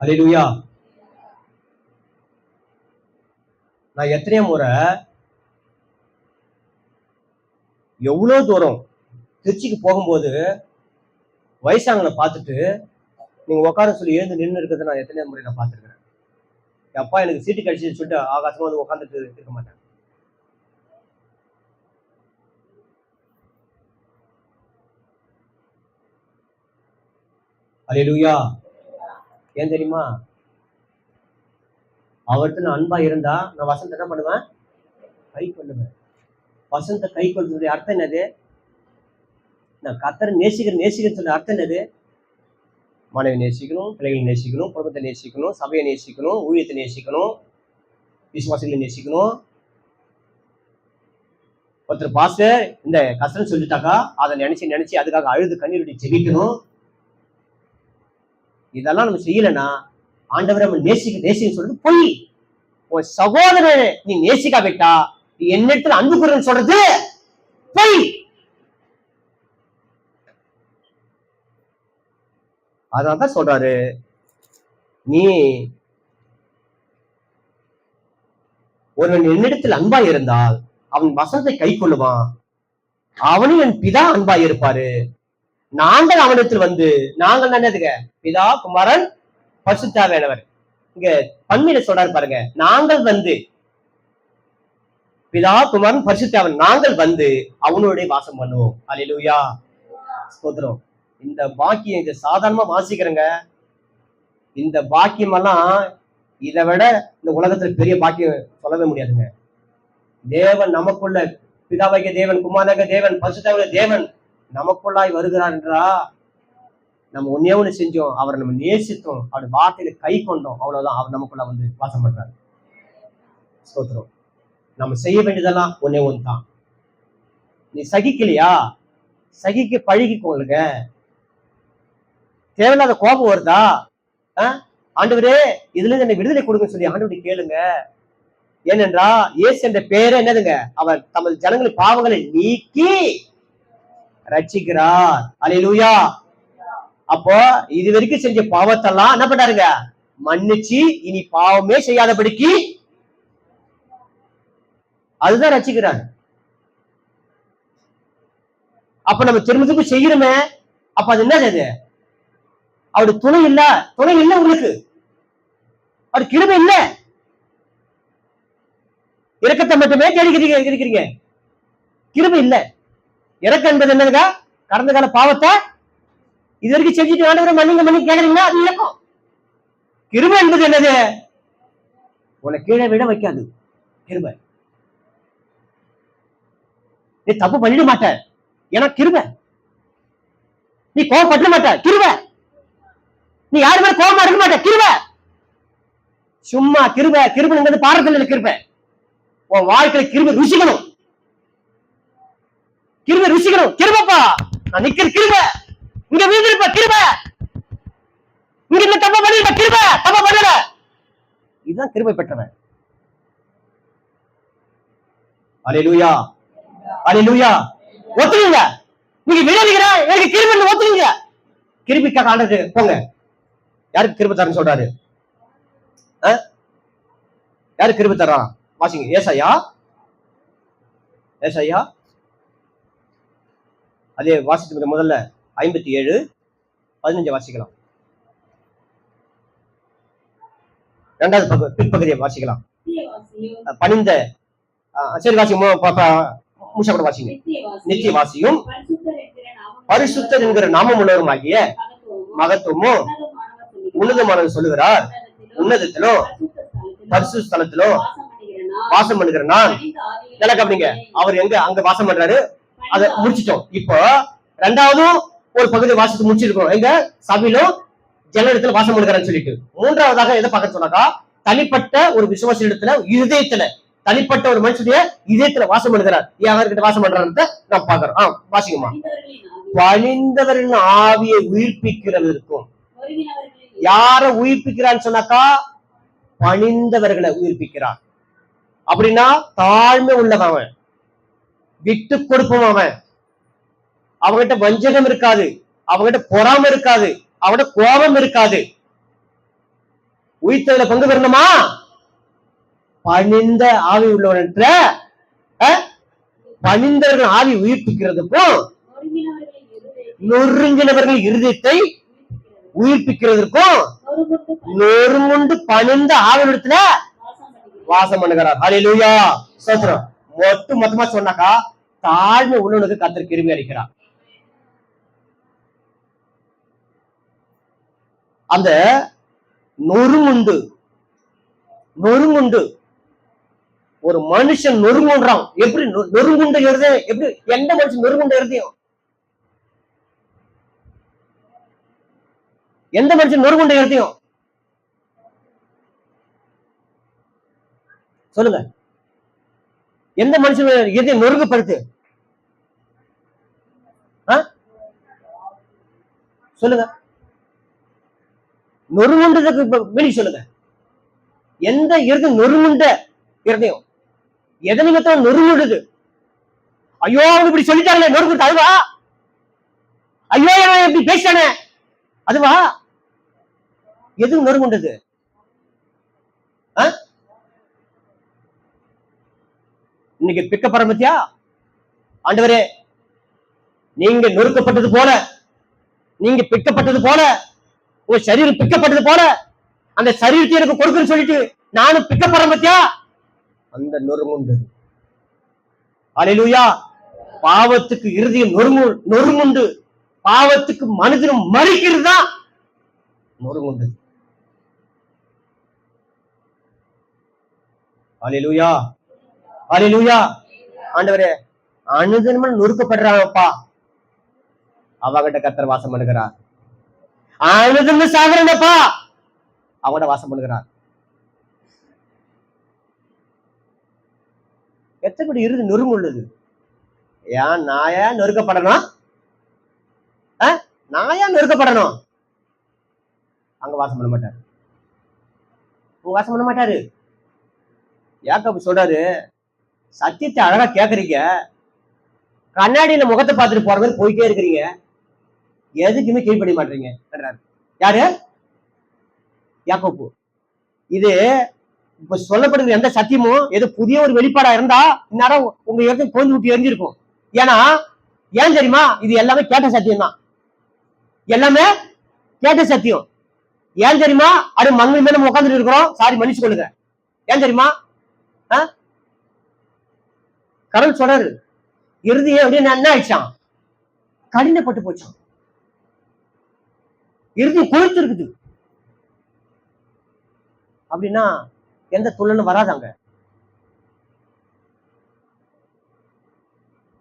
அல்லேலூயா. நான் எத்தனையோ முறை எவ்வளவு தூரம் திருச்சிக்கு போகும்போது வயசாங்களை பார்த்துட்டு நீங்க உட்கார சொல்லி எழுந்து நின்று இருக்கிறத நான் எத்தனையோ முறை நான் பார்த்துருக்கிறேன். அப்பா எனக்கு சீட்டு கழிச்சு சொல்லிட்டு ஆகாசமா வந்து உட்காந்துட்டு இருக்க மாட்டேன். அல்லேலூயா. ஏன் தெரியுமா? அவர்கிட்ட அன்பா இருந்தா நான் வசனத்தை என்ன பண்ணுவேன், கை கொள்ளுவேன். வசனத்தை கை கொள்றதுடைய அர்த்தம் என்னது? நான் கர்த்தரை நேசிக்கிறேன்னு சொல்ற அர்த்தம் என்னது? மனைவி நேசிக்கணும், பிள்ளைகளை நேசிக்கணும், குடும்பத்தை நேசிக்கணும், சபையை நேசிக்கணும், ஊழியத்தை நேசிக்கணும், விசுவாசிகளை நேசிக்கணும். ஒருத்தர் பாஸ்டர் இந்த கஷ்டம் சொல்லிட்டாக்கா அதை நினைச்சு அதுக்காக அழுது கண்ணீர் ஜெபிக்கணும். இதெல்லாம் நம்ம செய்யலன்னா ஆண்டவரை நம்ம நேசிக்க சொல்றது பொய். உன் சகோதரனை நீ நேசிக்காவிட்டா நீ என்னிடத்துல அன்பு கூறுன்னு சொல்றது பொய். அதான் சொல்றாரு, நீ ஒருவன் என்னிடத்தில் அன்பா இருந்தால் அவன் வசனத்தை கை கொள்ளுவான், அவனும் என் பிதா அன்பா இருப்பாரு. நாங்கள் அவனிடத்தில் வந்து, நாங்கள் என்னதுங்க, பிதா குமாரன் பரிசுத்தாவியானவர். இங்க பன்மையில சொல்றாரு பாருங்க, நாங்கள் வந்து பிதா குமாரன் பரிசுத்தாவியானவர் நாங்கள் வந்து அவனுடைய வாசம் பண்ணுவோம். அல்லேலூயா. ஸ்தோத்திரம். இந்த பாக்கியம் இது சாதாரணமா வாசிக்கிறேங்க. இந்த பாக்கியம் எல்லாம் இதை விட இந்த உலகத்துல பெரிய பாக்கியம் சொல்லவே முடியாதுங்க. தேவன் நமக்குள்ள, பிதாவாகிய தேவன், குமாரனாகிய தேவன், பரிசுத்தாவிய தேவன் நமக்குள்ளாய் வருகிறார் என்றா நம்ம ஒன்னே ஒண்ணு செஞ்சோம், அவரை நம்ம நேசித்தோம், அவருடைய வார்த்தையில கை கொண்டோம், அவ்வளவுதான். அவர் நமக்குள்ள வந்து வாசம் பண்றாரு. ஸ்தோத்திரம். நம்ம செய்ய வேண்டியதெல்லாம் ஒன்னே ஒன்று தான். நீ சகிக்கலையா, சகிக்க பழகிக்கோங்க. தேவையில்லாத கோபம் வருதா, ஆண்டவரே இதுல இருந்து என்னை விடுதலை கொடுங்க சொல்லி ஆண்டவரை கேளுங்க. ஏனென்றா இயேசு என்ற பேரை என்னதுங்க, அவர் தமது ஜனங்களின் பாவங்களை நீக்கி ரட்சிக்கிறார். அல்லேலூயா. அப்போ இது வரைக்கும் செஞ்ச பாவத்தெல்லாம் என்ன பண்ணாருங்க, மன்னிச்சு இனி பாவமே செய்யாதபடிக்கு அதுதான் ரட்சிக்கிறார். அப்ப நம்ம திரும்ப செய்யணுமே, அப்ப அது என்னது, அவருடைய துணை இல்ல உங்களுக்கு, அவர் கிருபை இல்ல, இரக்கத்தை மட்டுமே இருக்கிறீங்க, கிருபை இல்ல. இறக்கம் என்பது என்னதுங்க, கடந்த கால பாவத்தை இது வரைக்கும் செஞ்சுட்டு ஆண்டவரை மன்னிங்க கேக்குறீங்கன்னா அது இறக்கம். கிருபை என்பது என்னது, உன்னை கீழே விட வைக்காது கிருபை. நீ தப்பு பண்ணிட மாட்ட, ஏன்னா கிருபை. நீ கோவப்பட மாட்ட, கிருபை. நீ யாரு மேல கோபமா இருக்க மாட்ட, கிருபை. சும்மா கிருபை கிருபைங்கிறது பாரத்தில் கிருபை. உன் வாழ்க்கையில கிருபை ருசிக்கணும், கிருபை ருசிக்கணும். கிருபப்பா நான் நிக்கிற கிருபை, இங்க வீழ்ந்திருப்ப கிருபை, இங்க இந்த தப்ப பண்ணிருப்ப கிருபை, தப்ப பண்ணல. இதுதான் கிருபை பெற்றவன். அல்லேலூயா, அல்லேலூயா. ஒத்துங்க, நீங்க விளையாடுகிற எனக்கு கிருபை ஒத்துங்க. கிருபிக்காக ஆண்டது போங்க. யாருக்கு கிருபை தரேன்னு சொல்றாரு? யாரு கிருபை தர்றான்? வாசிங்க. ஏசாயா, ஏசாயா அதே வாசித்து முதல்ல 57:15 வாசிக்கலாம். இரண்டாவது பிற்பகுதியை வாசிக்கலாம். பணிந்த சரி வாசிங்க, மூஷா கூட வாசிங்க. நித்திய வாசியும் பரிசுத்தர் என்கிற நாமம் உள்ளவருமாகிய மகத்துவமும் உன்னதமானது சொல்லுகிறார். உன்னதத்திலும் பரிசு ஸ்தலத்திலும் வாசம் பண்ணுகிற நான். எனக்கு அப்படிங்க அவர் எங்க அங்க வாசம் பண்றாரு, அதை முடிச்சிட்டோம். இப்போ ரெண்டாவதும் ஒரு பகுதி வாசித்து முடிச்சிருக்கோம். எங்க சபையிலும் ஜனத்துல வாசம் பண்ணுகிறான்னு சொல்லிட்டு. மூன்றாவதாக எதை பார்க்க சொன்னாக்கா, தனிப்பட்ட ஒரு விசுவாச இடத்துல இதயத்துல, தனிப்பட்ட ஒரு மனுஷனுடைய இதயத்துல வாசம் பண்ணுகிறார். யார்கிட்ட வாசம் பண்றான்னு நான் பாக்குறோம். வாசிக்குமா. பணிந்தவரின் ஆவியை உயிர்ப்பிக்கிறதற்கும். யார உயிர்ப்பிக்கிறான்னு சொன்னாக்கா, பணிந்தவர்களை உயிர்ப்பிக்கிறார். அப்படின்னா தாழ்மை உள்ளவன், விட்டு கொடுப்பவன், அவன் அவங்கிட்ட வஞ்சகம் இருக்காது, அவங்கிட்ட பொறாமை இருக்காது, அவங்கிட்ட கோபம் இருக்காது. உயிர்த்ததுல பங்கு பெறணுமா? பணிந்த ஆவி உள்ளவன்ற பணிந்தவர்கள் ஆவி உயிர்ப்பிக்கிறதுக்கும் நொறுங்கினவர்கள் இருதயத்தை உயிர்ப்பிக்கிறதுக்கும் நொறுங்குண்டு பணிந்த ஆவிடத்துல வாசம் பண்ணுகிறார். அல்லேலூயா, ஸ்தோத்திரம். மொத்தமா சொன்னாக்கா தாழ்மை உள்ளவனுக்கு கர்த்தர் கிருபை அளிக்கிறார். அந்த நொறுங்குண்டு ஒரு மனுஷன் நொறுங்குன்றான். எப்படி நொறுங்குண்டு இருதயம்? எப்படி எந்த மனுஷன் நொறுங்குண்ட இருதயம்? எந்த மனுஷன் நொறுங்குண்ட இருதயம் சொல்லுங்க. எந்த மனுஷன் இதயம் நொறுங்கப்படுத்து சொல்லுங்க. நொறுங்குண்டதுக்கு வெளி சொல்லுங்க. எந்த இருதயம் நொறுங்குண்ட இருதயம்? எதை நிமித்தம் நொறுங்குடுது? ஐயோ அவங்க இப்படி சொல்லிட்டாங்களே நொறுங்குது, அதுவா? ஐயோ இப்படி பேசிட்டானே, அதுவா? எது நொறுங்குண்டது? இன்னைக்கு பிக்கப்படுற பத்தியா? ஆண்டவரே நீங்க நொறுக்கப்பட்டது போல, நீங்க பிக்கப்பட்டது போல, உங்க சரீரம் பிக்கப்பட்டது போல அந்த சரீரத்தை எனக்கு கொடுக்குன்னு சொல்லிட்டு நானும் பிக்கப்படுற பத்தியா? அந்த நொறுங்குண்டது. அல்லேலூயா. பாவத்துக்கு இருதயம் நொறுங்குண்டு, பாவத்துக்கு மனிதனும் மறிக்கிறது தான் நொறுங்குண்டது. அல்லேலூயா, அல்லேலூயா. ஆண்டவரே அனுதினமும் நொறுக்கப்படுறாங்கப்பா, அவகிட்ட கர்த்தர் வாசம் பண்ணுகிறார். அனுதினமும் சாகுறப்பா, அவங்கள்ட்ட வாசம் பண்ணுகிறார். எத்தனை இறுதி நொறுங்குள்ளது? ஏன் நாயா நொறுக்கப்படணும்? நாயா நொறுக்கப்படணும்? அங்க வாசம் பண்ண மாட்டாரு, வாசம் பண்ண மாட்டாரு. யாக்கோபு சொல்றாரு, சத்தியத்தை அழகா கேக்குறீங்க, கண்ணாடியில முகத்தை பார்த்துட்டு போற மாதிரி போயிட்டே இருக்கிறீங்க, எதுக்குமே கீழ்படி மாட்டீங்க. யாரு? யாக்கோபு. இது இப்ப சொல்லப்படுகிற எந்த சத்தியமும் ஏதோ புதிய ஒரு வெளிப்பாடா இருந்தா இந்நேரம் உங்க இடத்துல கோந்து விட்டு எரிஞ்சிருக்கும். ஏன்னா ஏன் தெரியுமா? இது எல்லாமே கேட்ட சத்தியம் தான், எல்லாமே கேட்ட சத்தியம். ஏன் தெரியுமா? அது மண்ணில் மேல நம்ம உட்காந்துட்டு இருக்கிறோம், சாரி மன்னிச்சு கொள்ளுங்க. ஏன் தெரியுமா? கடவுள் சொல்றாரு, இறுதியே அப்படின்னு என்ன ஆயிடுச்சான்? கடினப்பட்டு போச்சான். இறுதி கொழுத்து இருக்குது. அப்படின்னா எந்த துள்ளலும் வராதாங்க.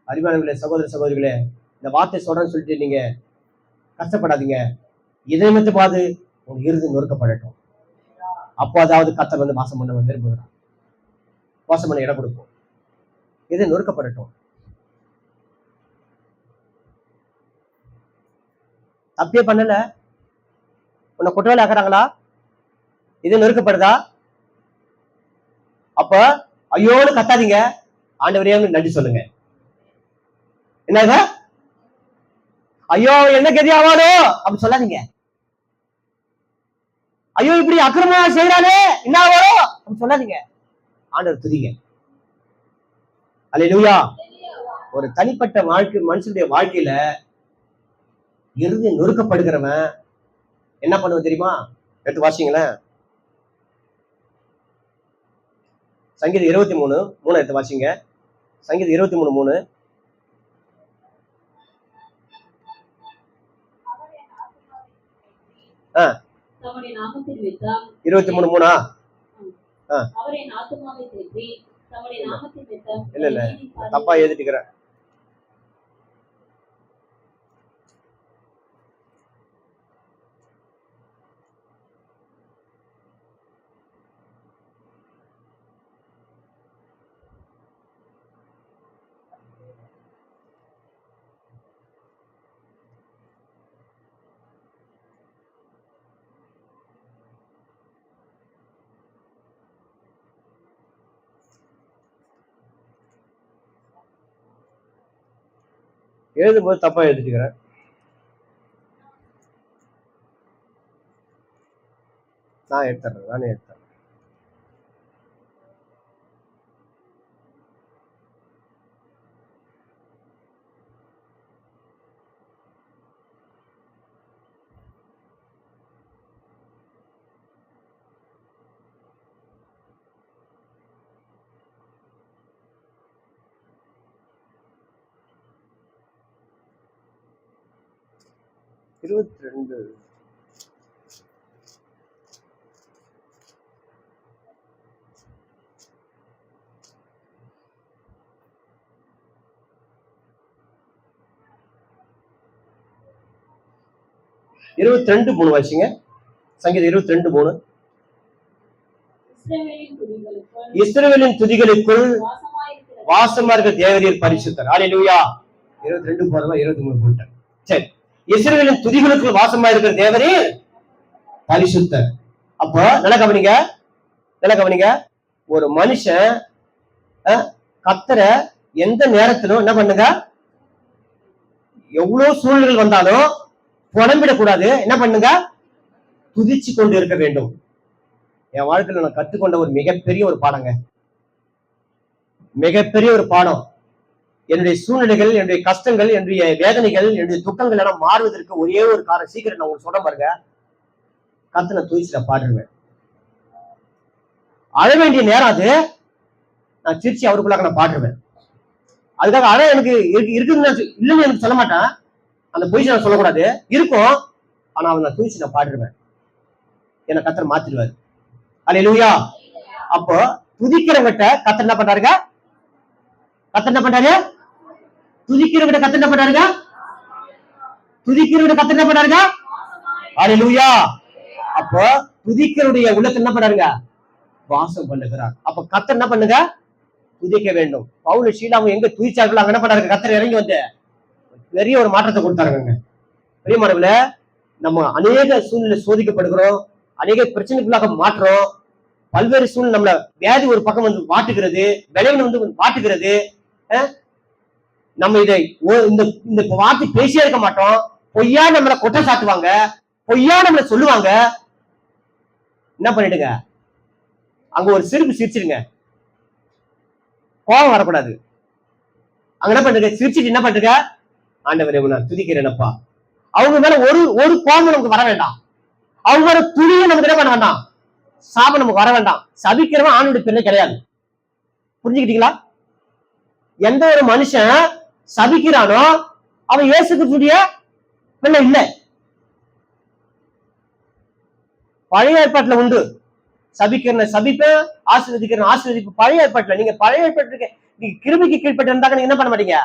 அறிவானவர்களே, சகோதர சகோதரிகளே, இந்த வார்த்தை சொல்றேன்னு சொல்லிட்டு நீங்க கஷ்டப்படாதீங்க. இதை மட்டும் பாது உங்க இறுதி நொறுக்கப்படட்டும். அப்போ அதாவது கர்த்தர் வந்து வாசம் பண்ண விரும்புகிறார். வாசம் பண்ண இடம் கொடுப்போம். இதை நொறுக்கப்படட்டும். தப்பே பண்ணல, உன்னை குற்றவாளி ஆக்குறாங்களா? இது நொறுக்கப்படுதா? அப்ப ஐயோன்னு கத்தாதீங்க, ஆண்டவரே நன்றி சொல்லுங்க. என்னங்க, ஐயோ என்ன கதி ஆவானோ அப்படி சொல்லாதீங்க. ஐயோ இப்படி அக்கிரமா செய்யறானே என்ன ஆவாரோ அப்படி சொல்லாதீங்க. ஆண்டவர் துதிங்க. அல்லேலூயா. ஒரு தனிப்பட்ட வாழ்க்கை, மனுஷனுடைய வாழ்க்கையில இறுதி நொறுக்கப்படுகிறவன் என்ன பண்ணுவது தெரியுமா? எடுத்து வாசிங்களேன். சங்கீதம் 23:3 எடுத்து வாசிங்க. சங்கீதம் 23:3. தம்முடைய நாமத்தின் நிமித்தம் 23:3. அவரை ஆத்துமாவை தேற்றி தம்முடைய நாமத்தின் நிமித்தம் இல்ல தப்பா எழுதிட்டுக்கிறேன். எழுதும்போது தப்பா எழுதிட்டுக்கிறேன். நானே எடுத்துறேன். இருபத்தி 22:3 வாசிங்க. சங்கீதம் 22:3. இஸ்ரவேலின் துதிகளுக்குள் வாசமா இருக்க தேவரீர் பரிசுத்தர். அல்லேலூயா. 22 போறவா 23 போட்டேன். சரி, இஸ்ரவேலின் துதிகளுக்குள் வாசமா இருக்கிற தேவரீர் பரிசுத்தர். அப்போ நல்லா கவனிங்க. ஒரு மனுஷன் கர்த்தரை எந்த நேரத்திலும் என்ன பண்ணுங்க, எவ்வளவு சூழ்நிலைகள் வந்தாலும் புலம்பிடக்கூடாது. என்ன பண்ணுங்க, துதிச்சு கொண்டு இருக்க வேண்டும். என் வாழ்க்கையில நான் கற்றுக்கொண்ட ஒரு மிகப்பெரிய ஒரு பாடங்க, மிகப்பெரிய ஒரு பாடம். என்னுடைய சூழ்நிலைகள், என்னுடைய கஷ்டங்கள், என்னுடைய வேதனைகள், என்னுடைய துக்கங்கள் எல்லாம் மாறுவதற்கு ஒரே ஒரு காரணம். சீக்கிரம் நான் உங்களுக்கு சொல்ல பாருங்க, கர்த்தரை துதிச்சுல பாடுறேன். அழ வேண்டிய நேரம் அது, நான் சிரிச்சு அவருக்குள்ளாக நான் பாடுறேன். அதுக்காக அழ எனக்கு இருக்குன்னு இல்லைன்னு எனக்கு சொல்ல மாட்டேன். அந்த பொய்ச்சி நான் சொல்லக்கூடாது, இருக்கும். ஆனா அவன் நான் துதிச்சு நான் பாடுறேன். என்னை கர்த்தர் மாத்திடுவாரு. அல்லேலூயா. அப்போ துதிக்கிறவங்கிட்ட கர்த்தர் என்ன பண்றாருங்க? கர்த்தர் என்ன பண்றாரு? துதிக்கிறவங்கிட்ட கர்த்தர் என்ன பண்றாருங்க? துதிக்கிறவங்கிட்ட கர்த்தர் என்ன பண்றாருங்க? அல்லேலூயா. அப்போ துதிக்கிறவருடைய உள்ளத்தை என்ன பண்றாருங்க? வாசம் பண்ணுகிறார். அப்ப கர்த்தர் என்ன பண்ணுங்க? துதிக்க வேண்டும். பவுல் ஷீலாவும் எங்க துதிச்சார்களோ அங்க என்ன பண்றாரு? கர்த்தர் இறங்கி வந்து பெரிய ஒரு மாற்றத்தை கொடுத்தாருங்க. பெரிய மாணவர்களே, நம்ம அநேக சூழ்நிலை சோதிக்கப்படுகிறோம், அநேக பிரச்சனைக்குள்ளாக மாற்றோம். பல்வேறு சூழ்நிலை நம்மள வியாதி ஒரு பக்கம் வந்து மாட்டுகிறது, விளைவு வந்து மாட்டுகிறது. நம்ம இதை இந்த வார்த்தை பேசியே இருக்க மாட்டோம். பொய்யா நம்மளை குற்றம் சாட்டுவாங்க, பொய்யா நம்மளை சொல்லுவாங்க. என்ன பண்ணிடுங்க, அங்க ஒரு சிரிப்பு சிரிச்சிருங்க. கோபம் வரக்கூடாது. அங்க என்ன பண்ணுங்க, சிரிச்சுட்டு என்ன பண்றீங்க? ஆண்டவரே நான் துதிக்கிறேனப்பா. அவங்க மேல ஒரு கோபம் நமக்கு வர வேண்டாம். அவங்க மேல துணியை நமக்கு என்ன பண்ண வேண்டாம், சாபம் நமக்கு வர வேண்டாம். சபிக்கிறவன் ஆணுடைய பிள்ளை கிடையாது. புரிஞ்சுக்கிட்டீங்களா? எந்த ஒரு மனுஷன் சபிக்கிறானோ அவன் இயேசு கிறிஸ்துடைய பிள்ளை இல்லை. பழைய ஏற்பாட்டுல உண்டு. சபிக்கிறேன் சபிப்பேன், ஆசீர்வதிக்கிறேன் ஆசீர்வதிப்பு. பழைய ஏற்பாட்டுல நீங்க பழைய ஏற்பாட்டுக்கு நீங்க கிருபிக்கு கீழ்பட்டு இருந்தாக்க நீங்க என்ன பண்ண மாட்டீங்க.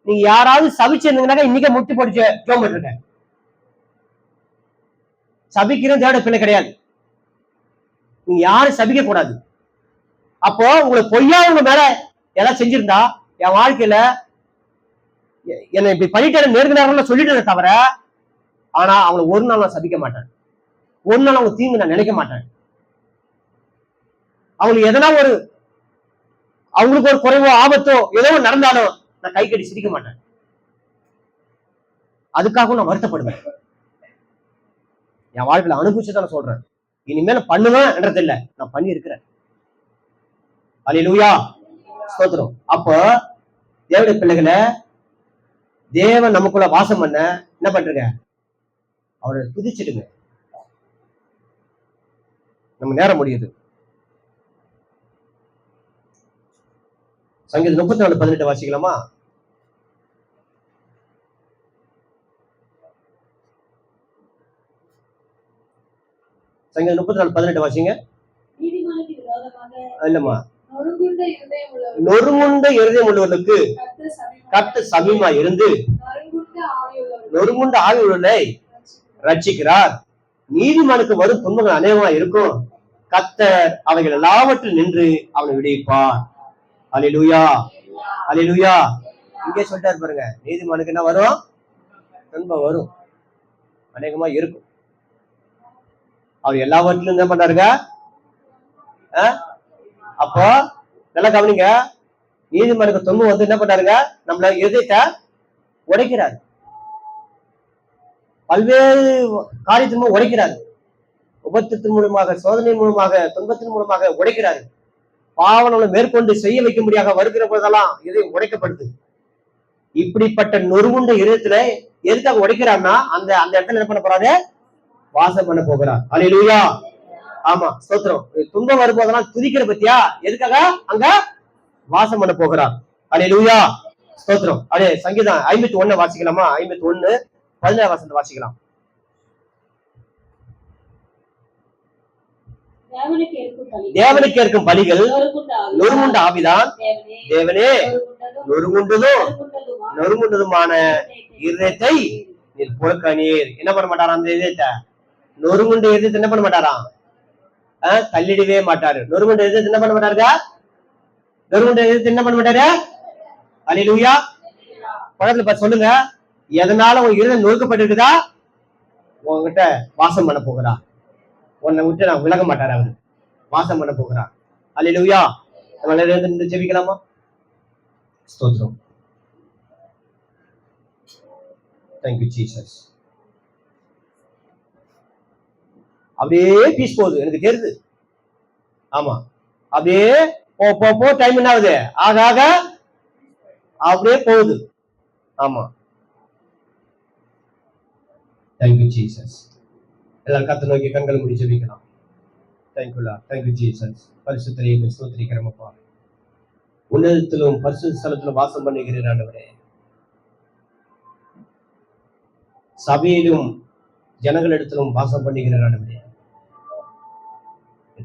நீங்க யாராவது சபிச்சிருந்தீங்கன்னாக்கா இன்னைக்கே முட்டி போட்டு ஜோம் பண்ணிருங்க. சபிக்கிறேன் தேவட பிள்ளை கிடையாது. நீங்க யாரும் சபிக்க கூடாது. அப்போ உங்களுக்கு பொய்யா உங்க மேல ஏதாவது செஞ்சிருந்தா, என் வாழ்க்கையில என்னை இப்படி பண்ணிட்டு நேர்ந்தார்கள் சொல்லிட்டு தவிர, ஆனா அவங்களை ஒரு நாள் நான் சபிக்க மாட்டேன். ஒரு நாள் அவங்க தீங்கு நான் நினைக்க மாட்டேன். அவங்களுக்கு எதனா அவங்களுக்கு ஒரு குறைவோ ஆபத்தோ ஏதோ நடந்தாலும் நான் கை கட்டி சிரிக்க மாட்டேன். அதுக்காகவும் நான் வருத்தப்படுவேன். என் வாழ்க்கையில அனுபவிச்சுதான் நான் சொல்றேன். இனிமேல பண்ணுவேன் என்றது இல்ல, நான் பண்ணி இருக்கிறேன். அல்லேலூயா, ஸ்தோத்திரம். அப்போ தேவனுடைய பிள்ளைகளை தேவன் நமக்குள்ள வாசம் பண்ண என்ன பண்றீங்க, அவரை துதிச்சிடுங்க. நம்ம நேரம் முடியுது. சங்கீதம் 34:18 வாசிக்கலாமா? சங்கீதம் 34:18 வாசிங்க. நீதிமானுக்கு விரோதமாக இல்லம்மா, நொறுங்குண்ட இருதயம் நொறுங்குண்ட இருதயம் உள்ளவர்களுக்கு உள்ளவர்களுக்கு கர்த்தர் சமீபமா இருந்து நொறுங்குண்ட ஆவியுள்ளவர்களை ரட்சிக்கிறார். நீதிமானுக்கு வரும் துன்பங்கள் அநேகமா இருக்கும், கர்த்தர் அவைகள் எல்லாவற்றில் நின்று அவனை விடுவிப்பார். அல்லேலூயா, அல்லேலூயா. இங்கே சொல்லிட்டாரு பாருங்க, நீதிமானுக்கு என்ன வரும், துன்பம் வரும், அநேகமா இருக்கும். அவர் எல்லாவற்றிலும் என்ன பண்றாருங்க. அப்போ நல்லா கவனிங்க, நீதிமன்ற துன்பம் வந்து என்ன பண்றாருங்க, நம்மள இதயத்தை உடைக்கிறாரு. பல்வேறு காரியத்தின் உடைக்கிறாரு. உபத்தின் மூலமாக, சோதனை மூலமாக, துன்பத்தின் மூலமாக உடைக்கிறாரு. பாவங்களை மேற்கொண்டு செய்ய வைக்க முடியாத வருகிற போதெல்லாம் இதயம் உடைக்கப்படுது. இப்படிப்பட்ட நொறுங்குண்ட இதயத்துல எதுக்காக உடைக்கிறாருன்னா, அந்த இடத்துல என்ன பண்ண போறாரு, வாசம் பண்ண போகிறார். அல்லேலூயா, ஆமா, ஸ்தோத்திரம். துன்பம் வரும்போதெல்லாம் துதிக்கிற பத்தியா, எதுக்காக அங்க வாசம் பண்ண போகிறார். அல்லேலூயா, ஸ்தோத்திரம். அதே சங்கீதம் 51 வாசிக்கலாமா? 51:17 வாசிக்கலாம். தேவனுக்கு இருக்கும் பலிகள் நொறுங்குண்ட ஆவிதான், தேவனே நொறுங்குண்டதுமான இருதயத்தை நீர் புறக்கணீர். என்ன பண்ண மாட்டாரா, அந்த இதயத்தை, நொறுங்குண்ட இதயத்தை என்ன பண்ண மாட்டாராம், தள்ளிடவே மாட்டாரு. நொறுங்குண்ட இதயத்தை என்ன பண்ண மாட்டாருங்க, நொறுங்குண்ட இதயத்தை என்ன பண்ண மாட்டாரு. அல்லேலூயா. பக்கத்துல பார்த்து சொல்லுங்க, எதனால உங்க இருதயம் நொறுக்கப்பட்டிருக்குதா, உங்ககிட்ட வாசம் பண்ண போகிறா. உன்னை விட்டு நான் விலக மாட்டாரு, அவரு வாசம் பண்ண போகிறார். அல்லேலூயா. நம்ம ஜெபிக்கலாமா? ஸ்தோத்திரம். Thank you Jesus. அப்படியே பீஸ் போகுது, எனக்கு தெரியுது. ஆமா, அப்படியே போ டைம் என்ன ஆகுது, ஆக ஆக அப்படியே போகுது. ஆமா, தேங்க்யூ ஜீசஸ். எல்லாரும் கர்த்தரை நோக்கி கண்கள் மூடி ஜெபிக்கலாம். தேங்க்யூலா, தேங்க்யூ ஜீசஸ். பரிசுத்தரையை ஸ்தோத்திரிக்கிறோமப்பா. உன்னதத்திலும் பரிசுத்த ஸ்தலத்திலும் வாசம் பண்ணுகிறேன் ஆண்டவரே. சபையிலும் ஜனங்களிடத்திலும் வாசம் பண்ணுகிறேன் ஆண்டவரே.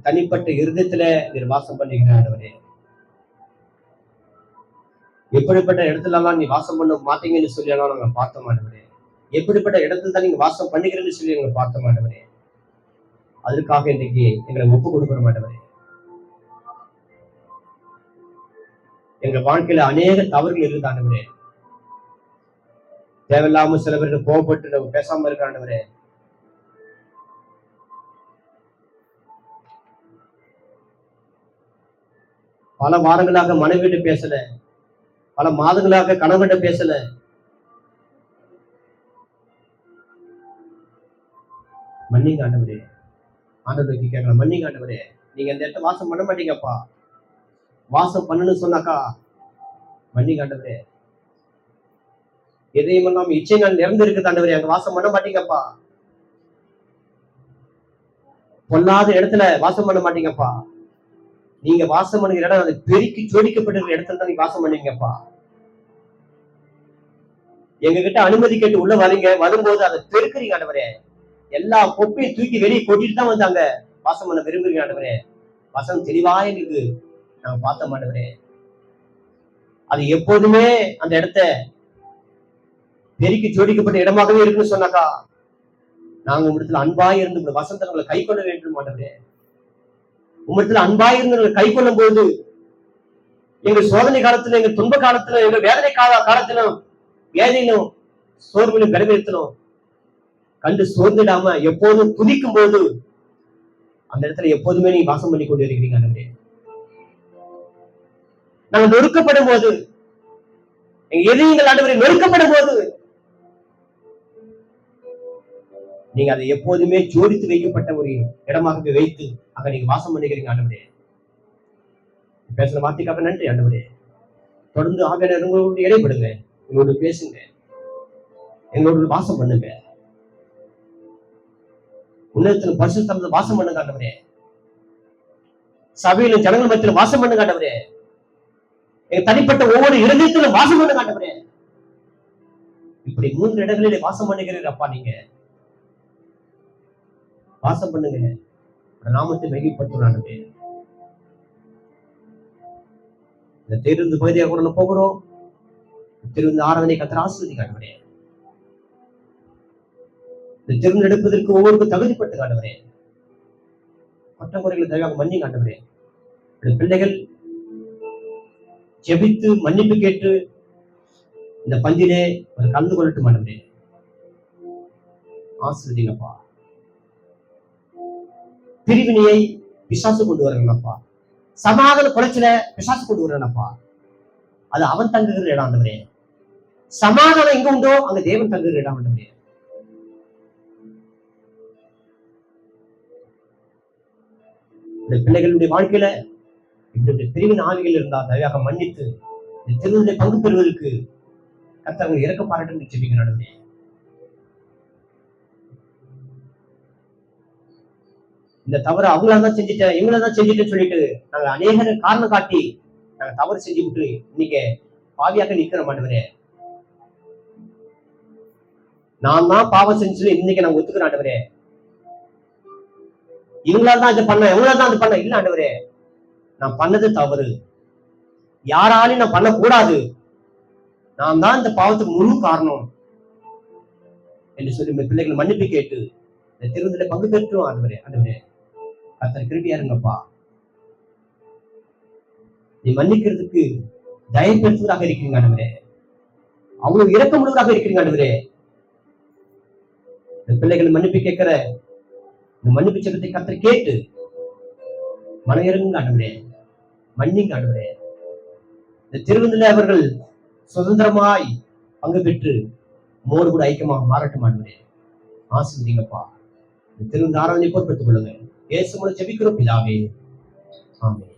தனிப்பட்ட இருதயத்துல நீர் வாசம் பண்ணுகிறேன் ஆண்டவரே. எப்படிப்பட்ட இடத்துல எல்லாம் நீ வாசம் பண்ண மாட்டீங்கன்னு சொல்லி எல்லாம் நாங்க பார்த்த மாட்டவரே. எப்படிப்பட்ட இடத்துல தான் நீங்க வாசம் பண்ணுகிறேன்னு சொல்லி எங்களை பார்த்த மாட்டவரே. அதற்காக இன்னைக்கு எங்களை ஒப்பு கொடுக்கிற மாட்டவரே. எங்க வாழ்க்கையில அநேக தவறுகள் இருக்குது ஆண்டவரே. தேவையில்லாம சில பேருக்கு கோபப்பட்டு நம்ம பேசாம இருக்க ஆண்டவரே. பல வாரங்களாக மனைவிட்டு பேசல, பல மாதங்களாக கணவன்கிட்ட பேசல. மன்னிங்க ஆண்டவரே. ஆண்டவருக்கு கேட்கலாம், மன்னிங்க ஆண்டவரே. நீங்க இந்த இடத்த வாசம் பண்ண மாட்டீங்கப்பா. வாசம் பண்ணணும்னு சொன்னாக்கா மன்னிங்க ஆண்டவரே. எதையும் எல்லாம் இச்சை நான் நிறந்து இருக்குது ஆண்டவரே, அங்க வாசம் பண்ண மாட்டீங்கப்பா. பொல்லாத இடத்துல வாசம் பண்ண மாட்டீங்கப்பா. நீங்க வாசம் பண்ணுகிற இடம் அது பெருக்கி ஜோடிக்கப்பட்டிருக்கிற இடத்துல தான் நீங்க வாசம் பண்ணுவீங்கப்பா. எங்க கிட்ட அனுமதி கேட்டு உள்ள வரீங்க, வரும்போது அதை பெருக்குறீங்க ஆண்டவரே. எல்லா கொப்பையும் தூக்கி வெளியே கொட்டிட்டு தான் வந்து அங்க வாசம் பண்ண விரும்புகிறீங்க ஆண்டவரே. வசனம் தெளிவா எங்களுக்கு நாங்க பார்த்த ஆண்டவரே. அது எப்போதுமே அந்த இடத்த பெருக்கி ஜோடிக்கப்பட்ட இடமாகவே இருக்குன்னு சொன்னாக்கா, நாங்க உங்களிடத்துல அன்பாய் இருந்து உங்க வசனங்களை கை கொள்ள வேண்டும் ஆண்டவரே. உங்களிடத்துல அன்பாய் இருந்து கை கொள்ளும் போது எங்கள் சோதனை காலத்துல, எங்க துன்ப காலத்துல, எங்க வேதனை காலத்திலும், வேதையிலும், சோர்விலும், பலவீனத்திலும் கண்டு சோர்ந்துடாம எப்போதும் துதிக்கும் போது அந்த இடத்துல எப்போதுமே நீங்க வாசம் பண்ணி கொண்டு இருக்கிறீங்க ஆண்டவரே. நாங்கள் நொறுக்கப்படும் போது, எதிரிகள் ஆண்டவரை நொறுக்கப்படும் போது நீங்க அதை எப்போதுமே ஜோடித்து வைக்கப்பட்ட ஒரு இடமாகவே வைத்து அங்க நீங்க வாசம் பண்ணிக்கிறீங்க ஆண்டவரே. பேசுற வார்த்தைக்காக நன்றி ஆண்டவரே. தொடர்ந்து ஆவியானவர் உங்களோடு இடைப்படுங்க, எங்களோடு பேசுங்க, எங்களோடு வாசம் பண்ணுங்க. உன்னதத்துல பரிசுத்தத்துல வாசம் பண்ணுங்க ஆண்டவரே. சபையிலும் ஜனங்கள் மத்தியில வாசம் பண்ணுங்க ஆண்டவரே. எங்க தனிப்பட்ட ஒவ்வொரு இடத்திலும் வாசம் பண்ணுங்க ஆண்டவரே. இப்படி 3 இடங்களிலே வாசம் பண்ணுகிறீர் அப்பா. நீங்க வாசம் பண்ணுங்க, நாமத்தை மையப்படுத்துறாங்க. இந்த தேர்ந்து பகுதியாக கூட போகிறோம். திருந்த ஆராதனை கத்தர் ஆசீர்வதிங்க ஆண்டவரே. இந்த தேர்ந்தெடுப்பதற்கு ஒவ்வொருக்கும் தகுதிப்பட்டு ஆண்டவரே. மற்ற முறைகளை தயவாக மன்னிங்க ஆண்டவரே. பிள்ளைகள் ஜெபித்து மன்னிப்பு கேட்டு இந்த பந்திலே ஒரு கலந்து கொள்ளட்டும் ஆண்டவரே. ஆசீர்வதிங்கப்பா. பிரிவினையை பிசாசு கொண்டு வரங்கப்பா. சமாதான குலைச்சல பிசாசு கொண்டு வரப்பா. அது அவன் தங்குகிற இடம் ஆண்டவரே. சமாதானம் எங்க உண்டோ அங்க தேவன் தங்குகிற இடம் ஆண்டவரே. இந்த பிள்ளைகளுடைய வாழ்க்கையில இப்படி பிரிவின் ஆவிகள் இருந்தால் தயவாக மன்னித்து இந்த திருவிழை பங்கு பெறுவதற்கு கர்த்தர்கள் இறக்க பாராட்டு ஜெபிக்க நடந்தே. இந்த தவறு அவங்களாதான் செஞ்சுட்டேன், இவங்களதான் செஞ்சுட்டேன்னு சொல்லிட்டு நாங்க அநேக காரணம் காட்டி நாங்க தவறு செஞ்சு விட்டு இன்னைக்கு பாவியாக நிக்கிற ஆண்டவரே. நான் தான் பாவம் செஞ்சு இன்னைக்கு நாங்க ஒத்துக்கிறோம் ஆண்டவரே. இவங்களால தான் இது பண்ண, இவங்களால தான் இது பண்ண இல்ல ஆண்டவரே. நான் பண்ணது தவறு, யாராலையும் நான் பண்ணக்கூடாது, நான் தான் இந்த பாவத்துக்கு முழு காரணம் என்று சொல்லி பிள்ளைகளை மன்னிப்பு கேட்டு இந்த திருவிழா பங்கு பெற்றும் ஆண்டவரே. ஆண்டவரே கர்த்தர் கிருபையா இருங்கப்பா. நீ மன்னிக்கிறதுக்கு தயப்படுத்துவதாக இருக்கிறீங்க ஆண்டவரே. அவ்வளவு இரக்கமுள்ளதாக இருக்கிறீங்க ஆண்டவரே. இந்த பிள்ளைகளை மன்னிப்பு கேட்கிற இந்த மன்னிப்பு செல்லத்தை கர்த்தர் கேட்டு மனையருங்க ஆண்டவரே. மன்னிங்க ஆண்டவரே. இந்த திருவிழா அவர்கள் சுதந்திரமாய் பங்கு பெற்று மோடு கூட ஐக்கியமாக மாறட்டும் ஆண்டவரே. ஆசீர்வதிங்கப்பா. இந்த திருவிழா ஆராதனை பொறுப்பெடுத்துக் கொள்ளுங்க. இயேசு மூலம் ஜெபிக்கிறோம் பிதாவே. ஆமென்.